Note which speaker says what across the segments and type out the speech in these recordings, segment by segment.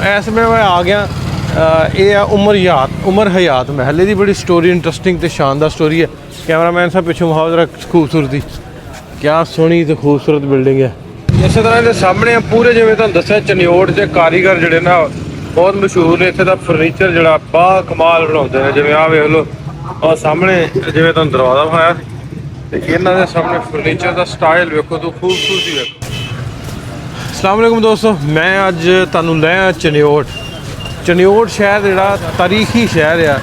Speaker 1: इस मैं आ गया ये उमर हयात महल की बड़ी स्टोरी इंटरस्टिंग तो शानदार स्टोरी है। कैमरामैन साहब पिछों वहां जरा खूबसूरती, क्या सोहनी तो खूबसूरत बिल्डिंग है। इस तरह के सामने पूरे जिवें तुहानूं दस्सिया चनियोड़ के कारीगर जिहड़े ना बहुत मशहूर ने। इत्थे दा फर्नीचर जिहड़ा बा कमाल बनाउंदे ने। जिवें आ वेख लो और सामने जिवें तुहानूं दरवाजा बनाया ते इन्हां दे सामने फर्नीचर का स्टाइल वेखो तो खूबसूरती वेखो। अस्सलाम वालेकुम दोस्तों, मैं अज तुहानूं ले आया चनियोड़ शहर जिहड़ा तारीखी शहर है,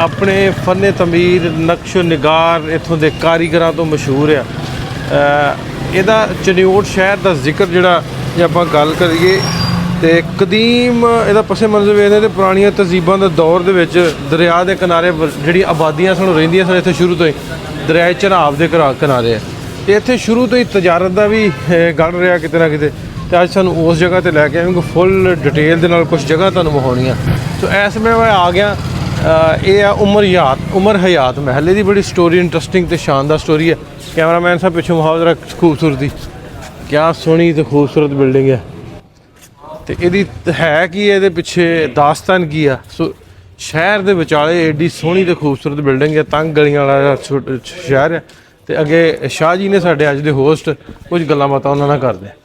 Speaker 1: अपने फन तमीर नक्श निगार इत्थों के कारीगरां तो मशहूर है। ਇਹਦਾ ਚनियोड़ शहर का जिक्र ਜਿਹੜਾ ਜੇ ਆਪਾਂ ਗੱਲ ਕਰੀਏ ਤੇ ਕਦੀਮ ਇਹਦਾ ਪਸੇ ਮੰਜ਼ਰ ਵੇਖਦੇ ਤੇ ਪੁਰਾਣੀਆਂ ਤਹਿਜ਼ੀਬਾਂ ਦੇ ਦੌਰ ਦੇ ਵਿੱਚ ਦਰਿਆ ਦੇ ਕਿਨਾਰੇ ਜਿਹੜੀ ਆਬਾਦੀਆਂ ਸਨ ਰਹਿੰਦੀਆਂ ਸਨ ਇੱਥੇ ਸ਼ੁਰੂ ਤੋਂ ਹੀ ਦਰਿਆਏ ਝਨਾਬ ਦੇ ਕਿਨਾਰੇ ਹੈ ਤੇ ਇੱਥੇ ਸ਼ੁਰੂ ਤੋਂ ਹੀ ਤਜਾਰਤ ਦਾ ਵੀ ਗੜ ਰਿਹਾ ਕਿਤੇ ਨਾ ਕਿਤੇ। ਤੇ ਅੱਜ ਸਾਨੂੰ ਉਸ ਜਗ੍ਹਾ ਤੇ ਲੈ ਕੇ ਆਵਾਂਗੇ, ਫੁੱਲ ਡਿਟੇਲ ਦੇ ਨਾਲ ਕੁਝ ਜਗ੍ਹਾ ਤੁਹਾਨੂੰ ਵਿਖਾਉਣੀਆਂ। ਸੋ ਇਸ ਮੈਂ ਆ ਗਿਆ ये उमर हयात महल की बड़ी स्टोरी इंटरस्टिंग तो शानदार स्टोरी है। कैमरामैन साहब पिछों वहां जरा खूबसूरती, क्या सोहनी तो खूबसूरत बिल्डिंग है। तो ये है कि ये पिछे दास्तान की है। सो शहर के विचाले एडी सोहनी तो खूबसूरत बिल्डिंग है, तंग गलियां वाला शहर है। तो अगे शाह जी ने साढ़े अज के होस्ट कुछ गल्लां बातां उन्हां नाल करदे।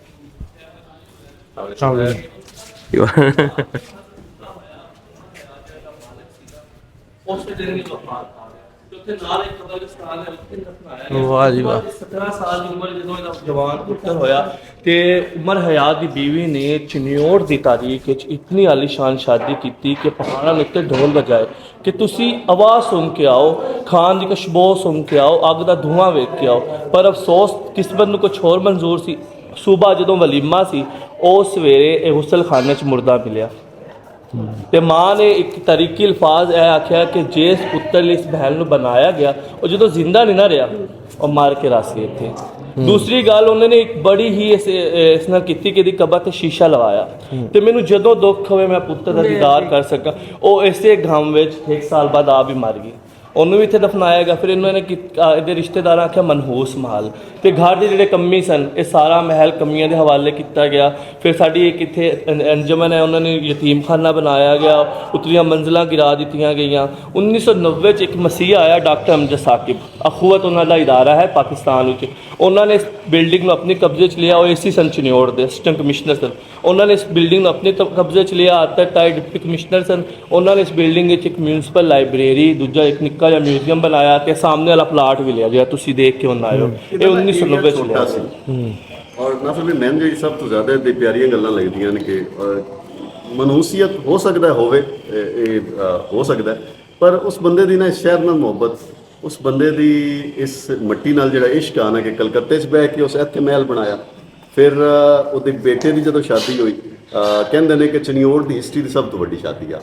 Speaker 1: वाह जी वाह।
Speaker 2: 17 साल की उम्र जो जवान पुत्र होया ते उमर हयात की बीवी ने चनियोड़ की तारीख इतनी आलीशान शादी की कि पहाड़ा उत्ते ढोल बजाए कि तुसी आवाज़ सुन के आओ, खान की खुशबू सुन के आओ, अग का धुआं वेख के आओ। पर अफसोस किस्मत में कुछ होर मंजूर सी। सूबह जो वलीमा सी उस सवेरे गुसल खाने च मुर्दा मिलिया ते माँ ने एक तरीकी अल्फाज यह आख्या कि जिस पुत्र इस बहन को बनाया गया और जो जिंदा नहीं ना रहा और मार के रासी थे। दूसरी गल उन्होंने एक बड़ी ही इस नाल कीती कि कबर ते शीशा लवाया तो मैनू जदों दुख होवे मैं पुत्र का दीदार कर सका। वो इसे गम में 1 साल बाद आप भी मर गई, उन्होंने भी इतने दफनाया गया। फिर इन्होंने ये रिश्तेदार आख्या मनहूस महल तो घर के जोड़े कमी सन ये सारा महल कमियों के हवाले किया गया। फिर साड़ी एक इतने अंजमन है, उन्होंने यतीम खाना बनाया गया, उतलियां मंजिलां गिरा दी गई। 1990 एक मसीह आया डॉक्टर अमजद साकिब, अखुवत उन्होंने इदारा है पाकिस्तान। उन्होंने इस बिल्डिंग में अपने कब्जे च लिया। और AC सन चनियोड़ के असिस्टेंट कमिश्नर सन। उन्होंने इस बिल्डिंग में अपने कब्जे च लिया। आतर टाई डिप्टी कमिश्नर सन। उन्होंने इस बिल्डिंग एक म्यूनसिपल लाइब्रेरी, दूजा एक निक्का जिहा म्यूजियम बनाया तो सामने वाला प्लाट भी लिया जो तुसीं देख के हुण आए हो। ये 1990 च लिया सी।
Speaker 3: और ना फिर मैन जी सब तो ज़्यादा दी प्यारियां गल्लां लगदियां ने कि मनहूसियत हो सकता होवे, हो सकता है, पर उस बंदे दी ना इस शहर नाल मुहब्बत, उस बंदे दी इस मट्टी नाल जिहड़ा इश्क आना कि कलकत्ते च बह के उस इत्थे महल बनाया। फिर उहदे बेटे की जदों शादी हुई कहंदे ने कि चनियोड़ की हिस्ट्री की सब तो वड्डी शादी आ,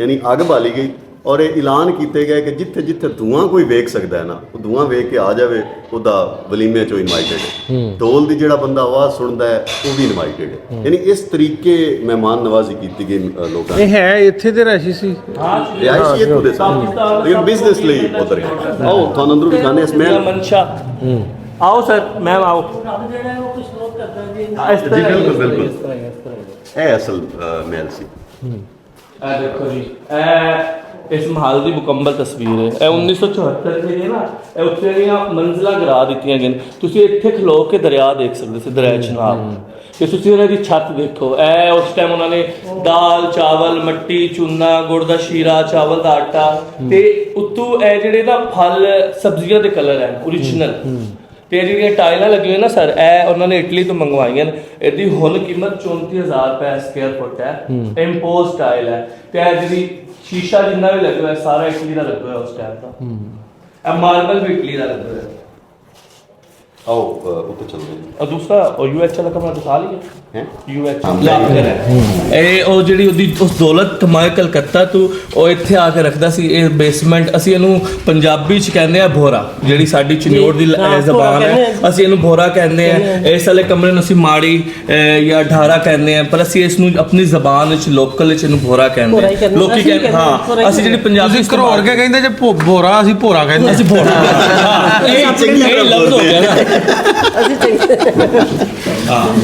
Speaker 3: यानी अग बाली गई और ये ऐलान किए गए कि जिथे जिथे धुआं कोई वेख सकता है ना वो धुआं वेख के आ जाए उदा वलीमे चो इनवाइटेड है। ढोल की जोड़ा बंदा आवाज़ सुनता है वो भी इनवाइटेड है। यानी इस तरीके मेहमान नवाजी की गई लोगों ने
Speaker 1: है इत्थे ते रहिशी सी
Speaker 3: रिहायशी इत्थों दे सन लेकिन बिजनेस लई उधर गए। आओ थानू अंदर दिखाने इस महल
Speaker 2: मंशा। आओ सर मैम आओ।
Speaker 3: बिल्कुल बिल्कुल ये असल महल सी।
Speaker 2: देखो जी इस महल की मुकम्मल तस्वीर है। 1974 के ना उत्थे दियां मंजिलां गिरा दित्तियां गईयां। तुसीं इत्थे खलो के दरिया देख सकदे सी, दरिया चनाब ते तुसीं उहनां दी छत देखो। उस टाइम उन्होंने दाल चावल मट्टी चूना गुड़ का शीरा चावल का आटा ते उत्तों ए जिहड़े ना फल सब्जियां दे कलर है ओरिजिनल ते जिहड़ियां टाइलां लगी हुई ना सर ए उन्होंने इटली तो मंगवाइयां। इहदी हुण कीमत 34,000 रुपए स्क्वायर फुट है। इंपोज टाइल है ते जिहड़ी शीशा जिन्ना भी लगे हुआ है सारा इटली का लगा हुआ उस टाइम का। मार्बल भी इटली का लगा हुआ है।
Speaker 3: आओ ऊपर चलते हैं।
Speaker 2: और दूसरा UH वाला कमरा दिखा लिया
Speaker 3: हैं
Speaker 2: UH ਇਹ ਜਿਹੜੀ ਉਹਦੀ ਉਸ ਦੌਲਤ ਕਮਾਏ ਕਲਕੱਤਾ ਤੋਂ ਉਹ ਇੱਥੇ ਆ ਕੇ ਰੱਖਦਾ ਸੀ। ਇਹ ਬੇਸਮੈਂਟ ਅਸੀਂ ਇਹਨੂੰ ਪੰਜਾਬੀ ਚ ਕਹਿੰਦੇ ਆ ਭੋਰਾ, ਜਿਹੜੀ ਸਾਡੀ ਚਨਿयोड़ ਦੀ ਜ਼ਬਾਨ ਹੈ ਅਸੀਂ ਇਹਨੂੰ ਭੋਰਾ ਕਹਿੰਦੇ ਆ। ਇਸ ਵਾਲੇ ਕਮਰੇ ਨੂੰ ਅਸੀਂ ਮਾੜੀ ਜਾਂ ਢਾਰਾ ਕਹਿੰਦੇ ਆ, ਪਰ ਅਸੀਂ ਇਸ ਨੂੰ ਆਪਣੀ ਜ਼ਬਾਨ ਵਿੱਚ ਲੋਕਲ ਵਿੱਚ ਇਹਨੂੰ ਭੋਰਾ ਕਹਿੰਦੇ ਆ। ਲੋਕੀ ਕਹਿੰਦੇ ਹਾਂ ਅਸੀਂ ਜਿਹੜੀ ਪੰਜਾਬੀ
Speaker 1: ਘਰੋੜ ਕੇ ਕਹਿੰਦੇ ਜੇ ਭੋਰਾ ਅਸੀਂ ਭੋਰਾ ਕਹਿੰਦੇ
Speaker 2: ਅਸੀਂ ਭੋਰਾ। ਇਹ ਲਫ਼ਜ਼ ਹੋ ਗਿਆ ਨਾ
Speaker 4: ਅਸੀਂ ਚੰਗੇ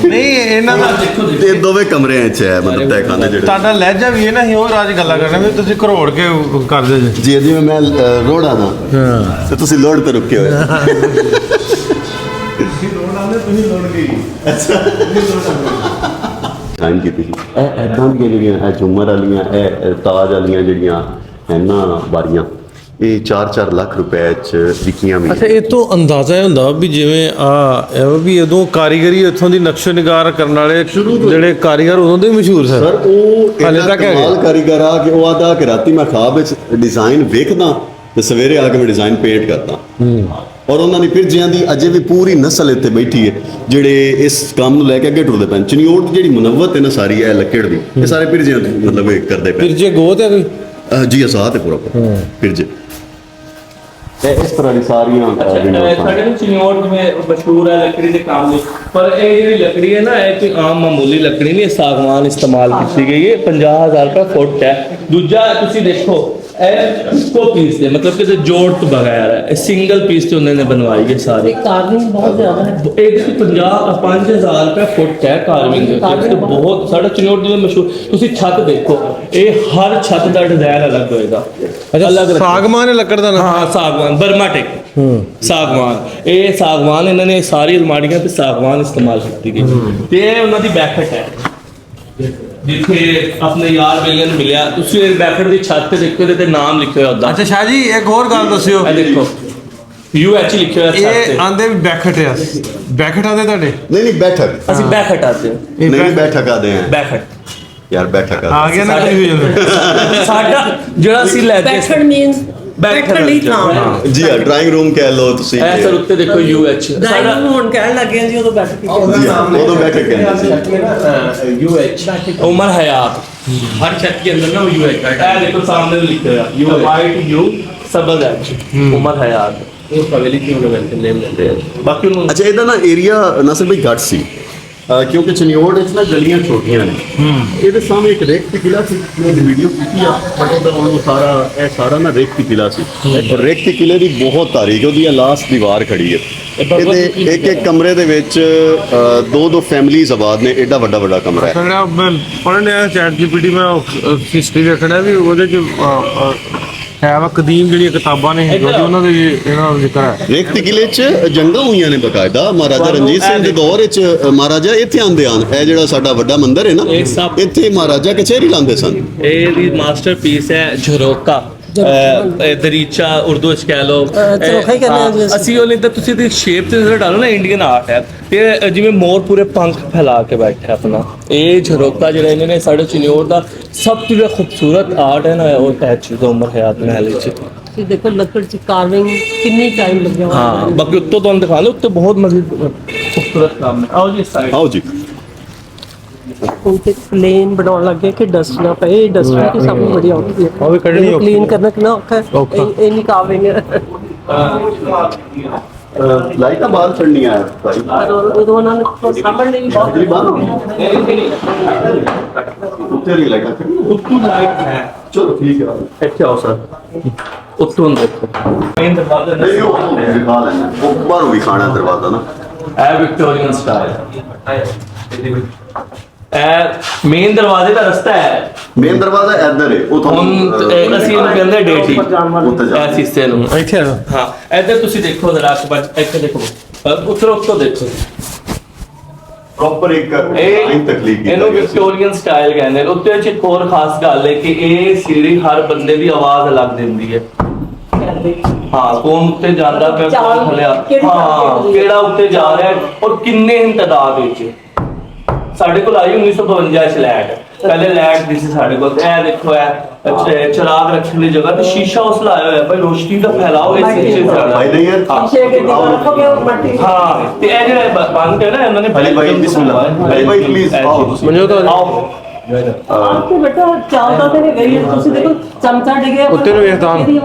Speaker 1: ਨਹੀਂ ਇਹਨਾਂ ਦਾ
Speaker 2: ਦੇਖੋ
Speaker 3: ਇਹ ਦੋਵੇਂ ਕਮਰਿਆਂ 'ਚ ਹੈ ਮਤਲਬ ਤਹਿਖਾਨੇ ਜਿਹੜੇ
Speaker 1: ਤੁਹਾਡਾ ਲਹਿਜਾ ਵੀ ਹੈ ਨਾ ਅਸੀਂ ਉਹ ਰਾਜ ਗੱਲਾਂ ਕਰਨਾ ਵੀ ਤੁਸੀਂ ਘਰੋੜ ਕੇ ਕਰਦੇ ਜੇ
Speaker 3: ਜੀ ਜਿਵੇਂ ਮੈਂ ਰੋੜਾ ਦਾ
Speaker 1: ਹਾਂ
Speaker 3: ਤੇ ਤੁਸੀਂ ਲੋਡ ਤੇ ਰੁਕੇ ਹੋਏ
Speaker 1: ਤੁਸੀਂ ਲੋੜ ਗਈ
Speaker 3: ਟਾਈਮ ਕੀਤੀ ਸੀ ਇਹ ਐਦਾਂ ਦੀਆਂ ਜਿਹੜੀਆਂ ਇਹ ਝੁੰਮਰ ਵਾਲੀਆਂ ਇਹ ਤਾਜ ਵਾਲੀਆਂ ਜਿਹੜੀਆਂ ਹੈ ਨਾ ਬਾਰੀਆਂ ਇਹ 4-4 ਲੱਖ ਰੁਪਏ 'ਚ ਵਿਕੀਆਂ ਵੀ
Speaker 1: ਅੱਛਾ ਇਹ ਤੋਂ ਅੰਦਾਜ਼ਾ ਇਹ ਹੁੰਦਾ ਵੀ ਜਿਵੇਂ ਆ ਵੀ ਉਦੋਂ ਕਾਰੀਗਰੀ ਇੱਥੋਂ ਦੀ ਨਕਸ਼ੋ ਨਿਗਾਰ ਕਰਨ ਵਾਲੇ ਜਿਹੜੇ ਕਾਰੀਗਰ ਉਦੋਂ ਦੇ ਮਸ਼ਹੂਰ ਸਨ
Speaker 3: ਸਰ ਉਹ
Speaker 1: ਹਾਲੇ
Speaker 3: ਇੰਨਾ
Speaker 1: ਤੱਕ ਹੈਗੇ।
Speaker 3: ਕਮਾਲ ਕਾਰੀਗਰ ਆ ਕਿ ਉਹ ਆਦਾ ਕਿ ਰਾਤੀ ਮੈਂ ਖਾਬ ਵਿੱਚ ਡਿਜ਼ਾਈਨ ਵੇਖਦਾ ਤੇ ਸਵੇਰੇ ਆ ਕੇ ਮੈਂ ਡਿਜ਼ਾਈਨ ਪੇਂਟ ਕਰਦਾ ਔਰ ਉਹਨਾਂ ਦੀ ਪਿਰਜਿਆਂ ਦੀ ਅਜੇ ਵੀ ਪੂਰੀ ਨਸਲ ਇੱਥੇ ਬੈਠੀ ਹੈ ਜਿਹੜੇ ਇਸ ਕੰਮ ਨੂੰ ਲੈ ਕੇ ਅੱਗੇ ਟੁਰਦੇ ਪੈਣ ਚਨਿਓਟ ਜਿਹੜੀ ਮੁਨੱਵਤ ਹੈ ਨਾ ਸਾਰੀ ਇਹ ਲੱਕੜ ਦੀ ਇਹ ਸਾਰੇ ਪਿਰਜਿਆਂ ਦੀ ਮਤਲਬ ਇਹ ਕਰਦੇ
Speaker 1: ਫਿਰ
Speaker 3: ਪਏ
Speaker 1: ਜੇ ਗੋਤ ਹੈ ਕੋਈ
Speaker 3: ਜੀ ਆਸਾਤ ਹੈ ਪੂਰਾ ਪਿਰਜੇ ਇਹ ਇਸ ਤਰ੍ਹਾਂ ਦੀ ਸਾਰੀਆਂ
Speaker 2: ਸਾਡੇ ਨੂੰ ਚਿਨੋਟ ਜਿਵੇਂ ਮਸ਼ਹੂਰ ਹੈ ਲੱਕੜੀ ਦੇ ਕੰਮ ਲਈ ਪਰ ਇਹ ਜਿਹੜੀ ਲੱਕੜੀ ਹੈ ਨਾ ਇਹ ਕੋਈ ਆਮ ਮਾਮੂਲੀ ਲੱਕੜੀ ਨਹੀਂ ਇਹ ਸਾਗਵਾਨ ਇਸਤੇਮਾਲ ਕੀਤੀ ਗਈ ਹੈ 50000 ਰੁਪਏ ਫੁੱਟ ਹੈ ਦੂਜਾ ਤੁਸੀਂ ਦੇਖੋ ਇਹ ਇੱਕੋ ਪੀਸ ਦੇ ਮਤਲਬ ਕਿ ਜੋੜ ਤੋਂ ਬਗੈਰ ਹੈ ਇਹ ਸਿੰਗਲ ਪੀਸ ਤੇ ਉਹਨਾਂ ਨੇ ਬਣਵਾਈ ਹੈ ਸਾਰੀ
Speaker 4: ਕਾਰਨਿੰਗ ਬਹੁਤ ਜ਼ਿਆਦਾ ਹੈ
Speaker 2: ਇਹਦੇ ਤੇ 5000 ਰੁਪਏ ਫੁੱਟ ਹੈ ਕਾਰਵਿੰਗ ਦੇ ਉੱਤੇ ਤੇ ਬਹੁਤ ਸਾਡਾ ਚਿਨੋਟ ਜਿਵੇਂ ਮਸ਼ਹੂਰ ਤੁਸੀਂ ਛੱਤ ਦੇਖੋ ਇਹ ਹਰ ਛੱਤ ਦਾ ਡਿਜ਼ਾਈਨ ਅਲੱਗ ਹੋਏਗਾ ਅਲੱਗ
Speaker 1: ਸਾਗਮਾਨ ਹੈ ਲੱਕੜ ਦਾ ਨਾ
Speaker 2: ਹਾਂ ਸਾਗਵਾਨ ਬਰਮਾਟਿਕ ਸਾਗਵਾਨ ਇਹ ਸਾਗਵਾਨ ਇਹਨਾਂ ਨੇ ਸਾਰੀ ਅਲਮਾਰੀਆਂ ਤੇ ਸਾਗਵਾਨ ਇਸਤੇਮਾਲ ਕੀਤੀ ਗਈ ਤੇ ਇਹ ਉਹਨਾਂ ਦੀ ਬੈਕਟ ਹੈ ਜਿੱਥੇ ਆਪਣੇ ਯਾਰ ਬੇਲੀਆਂ ਨੂੰ ਮਿਲਿਆ ਤੁਸੀਂ ਇਹ ਬੈਕਟ ਦੀ ਛੱਤ ਤੇ ਦੇਖੋ ਇਹਦੇ ਤੇ ਨਾਮ ਲਿਖਿਆ ਹੋਇਆ ਉਹਦਾ
Speaker 1: ਅੱਛਾ ਸ਼ਾਹ ਜੀ ਇੱਕ ਹੋਰ ਗੱਲ ਦੱਸਿਓ
Speaker 2: ਇਹ ਦੇਖੋ UH ਲਿਖਿਆ ਹੋਇਆ ਛੱਤ ਤੇ
Speaker 1: ਇਹ ਆਂਦੇ ਵੀ ਬੈਕਟ ਆ ਬੈਕਟ ਆਂਦੇ ਤੁਹਾਡੇ
Speaker 3: ਨਹੀਂ ਬੈਠਕ
Speaker 2: ਅਸੀਂ ਬੈਕਟ ਆਤੇ
Speaker 1: ਇਹ
Speaker 3: ਨਹੀਂ ਬੈਠਕ ਆਦੇ ਆ
Speaker 2: ਬੈਕਟ
Speaker 3: ਯਾਰ ਬੈਠਕ
Speaker 1: ਆ ਗਿਆ ਨਾ ਕਨਫਿਊਜ਼ਨ
Speaker 2: ਸਾਡਾ ਜਿਹੜਾ ਅਸੀਂ ਲੈ ਕੇ
Speaker 4: ਬੈਠਣ ਮੀਨਸ ਬੈਠਣ ਲਈ ਥਾਂ
Speaker 3: ਜੀ ਹਾਂ ਡਰਾਇੰਗ ਰੂਮ ਕਹਿ ਲਓ ਤੁਸੀਂ
Speaker 2: ਇਹ ਸਰ ਉੱਤੇ ਦੇਖੋ UH
Speaker 4: ਡਾਈਨਿੰਗ ਹੁਣ ਕਹਿਣ ਲੱਗੇ ਜੀ ਉਦੋਂ ਬੈਠ ਕੇ
Speaker 3: ਜੀ ਹਾਂ ਉਦੋਂ ਬੈਠਕ ਕਹਿੰਦੇ ਸੀ
Speaker 2: UH उमर हयात हर छत के अंदर ना वो UH बैठा है देखो सामने लिखा है YU सबल एच उमर हयात वो हवेली की उन्होंने नेम लेते हैं बाकी उन्होंने
Speaker 3: ਅੱਛਾ ਇਹਦਾ ਨਾ ਏਰੀਆ ਨਾਸਿਰ ਭਾਈ ਘੱਟ ਸੀ ਕਿਉਂਕਿ ਚਨਿਓੜ ਵਿੱਚ ਨਾ ਗਲੀਆਂ ਛੋਟੀਆਂ ਨੇ ਇਹਦੇ ਸਾਹਮਣੇ ਇੱਕ ਰੇਖ ਦੀ ਕਿਲਾ ਸੀ ਮੈਂ ਵੀਡੀਓ ਕੀਤੀ ਆ ਬਟ ਉਹਦਾ ਉਹ ਸਾਰਾ ਇਹ ਸਾਰਾ ਨਾ ਰੇਖ ਦੀ ਕਿਲਾ ਸੀ ਔਰ ਰੇਖ ਦੀ ਕਿਲੇ ਦੀ ਬਹੁਤ ਤਾਰੀਖ ਉਹਦੀ ਲਾਸਟ ਦੀਵਾਰ ਖੜੀ ਹੈ ਇਹਦੇ ਇੱਕ ਕਮਰੇ ਦੇ ਵਿੱਚ ਦੋ ਫੈਮਿਲੀਜ਼ ਆਬਾਦ ਨੇ ਐਡਾ ਵੱਡਾ ਕਮਰਾ ਹੈ
Speaker 1: ਜਿਹੜਾ ਮੈਂ ਪੜ੍ਹਨ ਡਿਆ ਚੈਟ ਜੀਪੀਟੀ ਮੈਂ ਹਿਸਟਰੀ ਵੇਖਣਾ ਵੀ ਉਹਦੇ ਚ ਹੈ ਵਾ ਕਦੀਮ ਜਿਹੜੀਆਂ ਕਿਤਾਬਾਂ ਨੇ ਉਹਨਾਂ ਦੇ ਇਹਨਾਂ ਦਾ ਜ਼ਿਕਰ ਹੈ
Speaker 3: ਰੇਖ ਦੀ ਕਿਲੇ 'ਚ ਜੰਗਾਂ ਹੋਈਆਂ ਨੇ ਬਕਾਇਦਾ ਮਹਾਰਾਜਾ ਰਣਜੀਤ ਸਿੰਘ ਦੇ ਦੌਰ ਵਿੱਚ ਮਹਾਰਾਜਾ ਇੱਥੇ ਆਂਦੇ ਹਨ ਇਹ ਜਿਹੜਾ ਸਾਡਾ ਵੱਡਾ ਮੰਦਿਰ ਹੈ ਨਾ ਇੱਥੇ ਮਹਾਰਾਜਾ ਕਚਹਿਰੀ ਲਾਉਂਦੇ ਸਨ
Speaker 2: ਇਹ ਦੀ ਮਾਸਟਰਪੀਸ ਹੈ ਝਰੋਕਾ ਦਰੀਚਾ ਉਰਦੂ ਵਿੱਚ ਕਹਿ ਲਓ
Speaker 4: ਝਰੋਖਾ ਹੀ ਕਹਿੰਦੇ ਆ ਜੀ
Speaker 2: ਅਸੀਂ ਉਹ ਨਹੀਂ ਤਾਂ ਤੁਸੀਂ ਦੀ ਸ਼ੇਪ ਤੇ ਨਜ਼ਰ ਡਾਲੋ ਨਾ ਇੰਡੀਅਨ ਆਰਟ ਹੈ ਤੇ ਜਿਵੇਂ ਮੋਰ ਪੂਰੇ ਪੰਖ ਫੈਲਾ ਕੇ ਬੈਠਾ ਆਪਣਾ ਇਹ ਝਰੋਕਾ ਜਿਹੜਾ ਇਹਨਾਂ ਨੇ ਸਾਡੇ ਚਿਨੋੜ ਦਾ ਸਭ ਤੋਂ ਜਿਹੜਾ ਖੂਬਸੂਰਤ ਆਰਟ ਹੈ ਨਾ ਉਹ ਟੈਚ ਦਾ ਉਮਰ ਹਯਾਤ ਮਹਿਲ ਵਿੱਚ
Speaker 4: ਤੁਸੀਂ ਦੇਖੋ ਲੱਕੜ ਚ ਕਾਰਵਿੰਗ ਕਿੰਨੀ ਟਾਈਮ ਲੱਗਿਆ ਹੋਇਆ
Speaker 2: ਹਾਂ ਬਾਕੀ ਉੱਤੋਂ ਤੁਹਾਨੂੰ ਦਿਖਾ ਲਓ ਉੱਤੇ ਬਹੁਤ ਮਜ਼ੀਦ ਖੂਬਸੂਰਤ ਕੰਮ ਹੈ ਆਓ ਜੀ ਸਾਈਡ
Speaker 3: ਆਓ ਜੀ
Speaker 4: ਹੁਣ ਤੇ ਪਲੇਨ ਬਣਾਉਣ ਲੱਗੇ ਕਿ ਡਸਟ ਨਾ ਪਏ ਡਸਟ ਵੀ ਸਭ ਨੂੰ ਬੜੀ ਔਖੀ ਹੈ
Speaker 1: ਉਹ ਵੀ ਕੱਢਣੀ ਔਖੀ
Speaker 4: ਕਲੀਨ ਕਰਨਾ ਕਿੰਨਾ ਔਖਾ ਹੈ ਇਹ ਨਹੀਂ ਕਾਰਵਿੰਗ
Speaker 3: ਲਾਈਟਾਂ ਬਾਹਰ ਚੜਨੀਆਂ ਹੈ ਭਾਈ
Speaker 4: ਪਰ ਉਦੋਂ ਉਹਨਾਂ ਨੇ ਸਾਹਮਣੇ ਵੀ ਬਹੁਤ
Speaker 3: ਬਿਜਲੀ ਬੰਦ ਹੋ ਗਈ ਉੱਤੇ ਨਹੀਂ ਲਾਈਟਾਂ ਚੜਨੀਆਂ
Speaker 2: ਉੱਤੋਂ ਲਾਈਟ ਹੈ
Speaker 3: ਚਲੋ ਠੀਕ ਹੈ
Speaker 2: ਇੱਥੇ ਆਓ ਸਰ ਉੱਤੋਂ ਦੇਖੋ ਮੇਨ ਦਰਵਾਜ਼ਾ
Speaker 3: ਨਹੀਂ ਉਹ ਦਿਖਾ ਲੈਣਾ ਉਹ ਬਾਹਰੋਂ ਵੀ ਖਾਣਾ ਦਰਵਾਜ਼ਾ ਨਾ
Speaker 2: ਇਹ ਵਿਕਟੋਰੀਅਨ ਸਟਾਈਲ ਇਹ ਮੇਨ ਦਰਵਾਜ਼ੇ ਦਾ ਰਸਤਾ ਹੈ
Speaker 3: ਮੇਨ ਦਰਵਾਜ਼ਾ ਇੱਧਰ ਹੈ ਉਹ
Speaker 2: ਹੁਣ ਅਸੀਂ ਇਹਨੂੰ ਕਹਿੰਦੇ ਡੇਟੀ
Speaker 3: ਉੱਤੇ ਜਾ
Speaker 2: ਇਸ ਹਿੱਸੇ ਨੂੰ
Speaker 1: ਇੱਥੇ ਆ
Speaker 2: ਹਾਂ ਇੱਧਰ ਤੁਸੀਂ ਦੇਖੋ ਜ਼ਰਾ ਇੱਥੇ ਦੇਖੋ ਉੱਤੋਂ ਦੇਖੋ
Speaker 3: ਪ੍ਰੋਪਰ ਇੱਕ
Speaker 2: ਇਹ
Speaker 3: ਲਾਈਨ ਤਕਲੀਫ ਕੀਤੀ
Speaker 2: ਇਹਨੂੰ
Speaker 3: ਗਈ ਸੀ।
Speaker 2: ਵਿਕਟੋਰੀਅਨ ਸਟਾਈਲ ਕਹਿੰਦੇ ਨੇ ਉੱਤੇ ਵਿੱਚ ਇੱਕ ਹੋਰ ਖਾਸ ਗੱਲ ਹੈ ਕਿ ਇਹ ਸੀੜੀ ਹਰ ਬੰਦੇ ਦੀ ਆਵਾਜ਼ ਅਲੱਗ ਦਿੰਦੀ ਹੈ ਹਾਂ ਕੌਣ ਉੱਤੇ ਜਾਂਦਾ ਪਿਆ ਕੌਣ ਥੱਲੇ ਆ ਹਾਂ ਕਿਹੜਾ ਉੱਤੇ ਜਾ ਰਿਹਾ ਹੈ ਔਰ ਕਿੰਨੇ ਹਨ ਤਾਦਾਦ ਵਿੱਚ ਸਾਡੇ ਕੋਲ ਆਈ 1952 ਚ ਲੈਟ ਪਹਿਲੇ ਲੈਟ ਦੀ ਸੀ ਸਾਡੇ ਕੋਲ ਇਹ ਦੇਖੋ ਇਹ ਚਿਰਾਗ ਰੱਖਣ ਦੀ ਜਗ੍ਹਾ ਤੇ ਸ਼ੀਸ਼ਾ ਉਸ ਲਾਇਆ ਹੋਇਆ ਭਾਈ ਰੋਸ਼ਨੀ ਦਾ ਫੈਲਾਓ ਇਸ ਸ਼ੀਸ਼ੇ
Speaker 3: ਭਾਈ
Speaker 2: से
Speaker 3: ਨਹੀਂ ਯਾਰ
Speaker 4: ਸ਼ੀਸ਼ੇ ਕੇ ਦੀਵਾਰ ਰੱਖੋਗੇ ਉਹ ਮੱਟੀ
Speaker 2: ਹਾਂ ਤੇ ਇਹ ਜਿਹੜਾ ਬੰਦ ਹੈ ਨਾ ਇਹਨਾਂ ਨੇ
Speaker 3: ਭਾਈ ਬਿਸਮਿਲ੍ਲਾ ਭਾਈ ਪਲੀਜ਼ ਆਓ
Speaker 1: ਮਨਜੋਤ
Speaker 2: ਆਓ
Speaker 4: आपके बेटा चालता तो नहीं गई है ਤੁਸੀਂ ਦੇਖੋ ਚਮਚਾ ਡਿੱਗਿਆ
Speaker 1: ਉੱਤੇ ਨੂੰ ਵੇਖਦਾ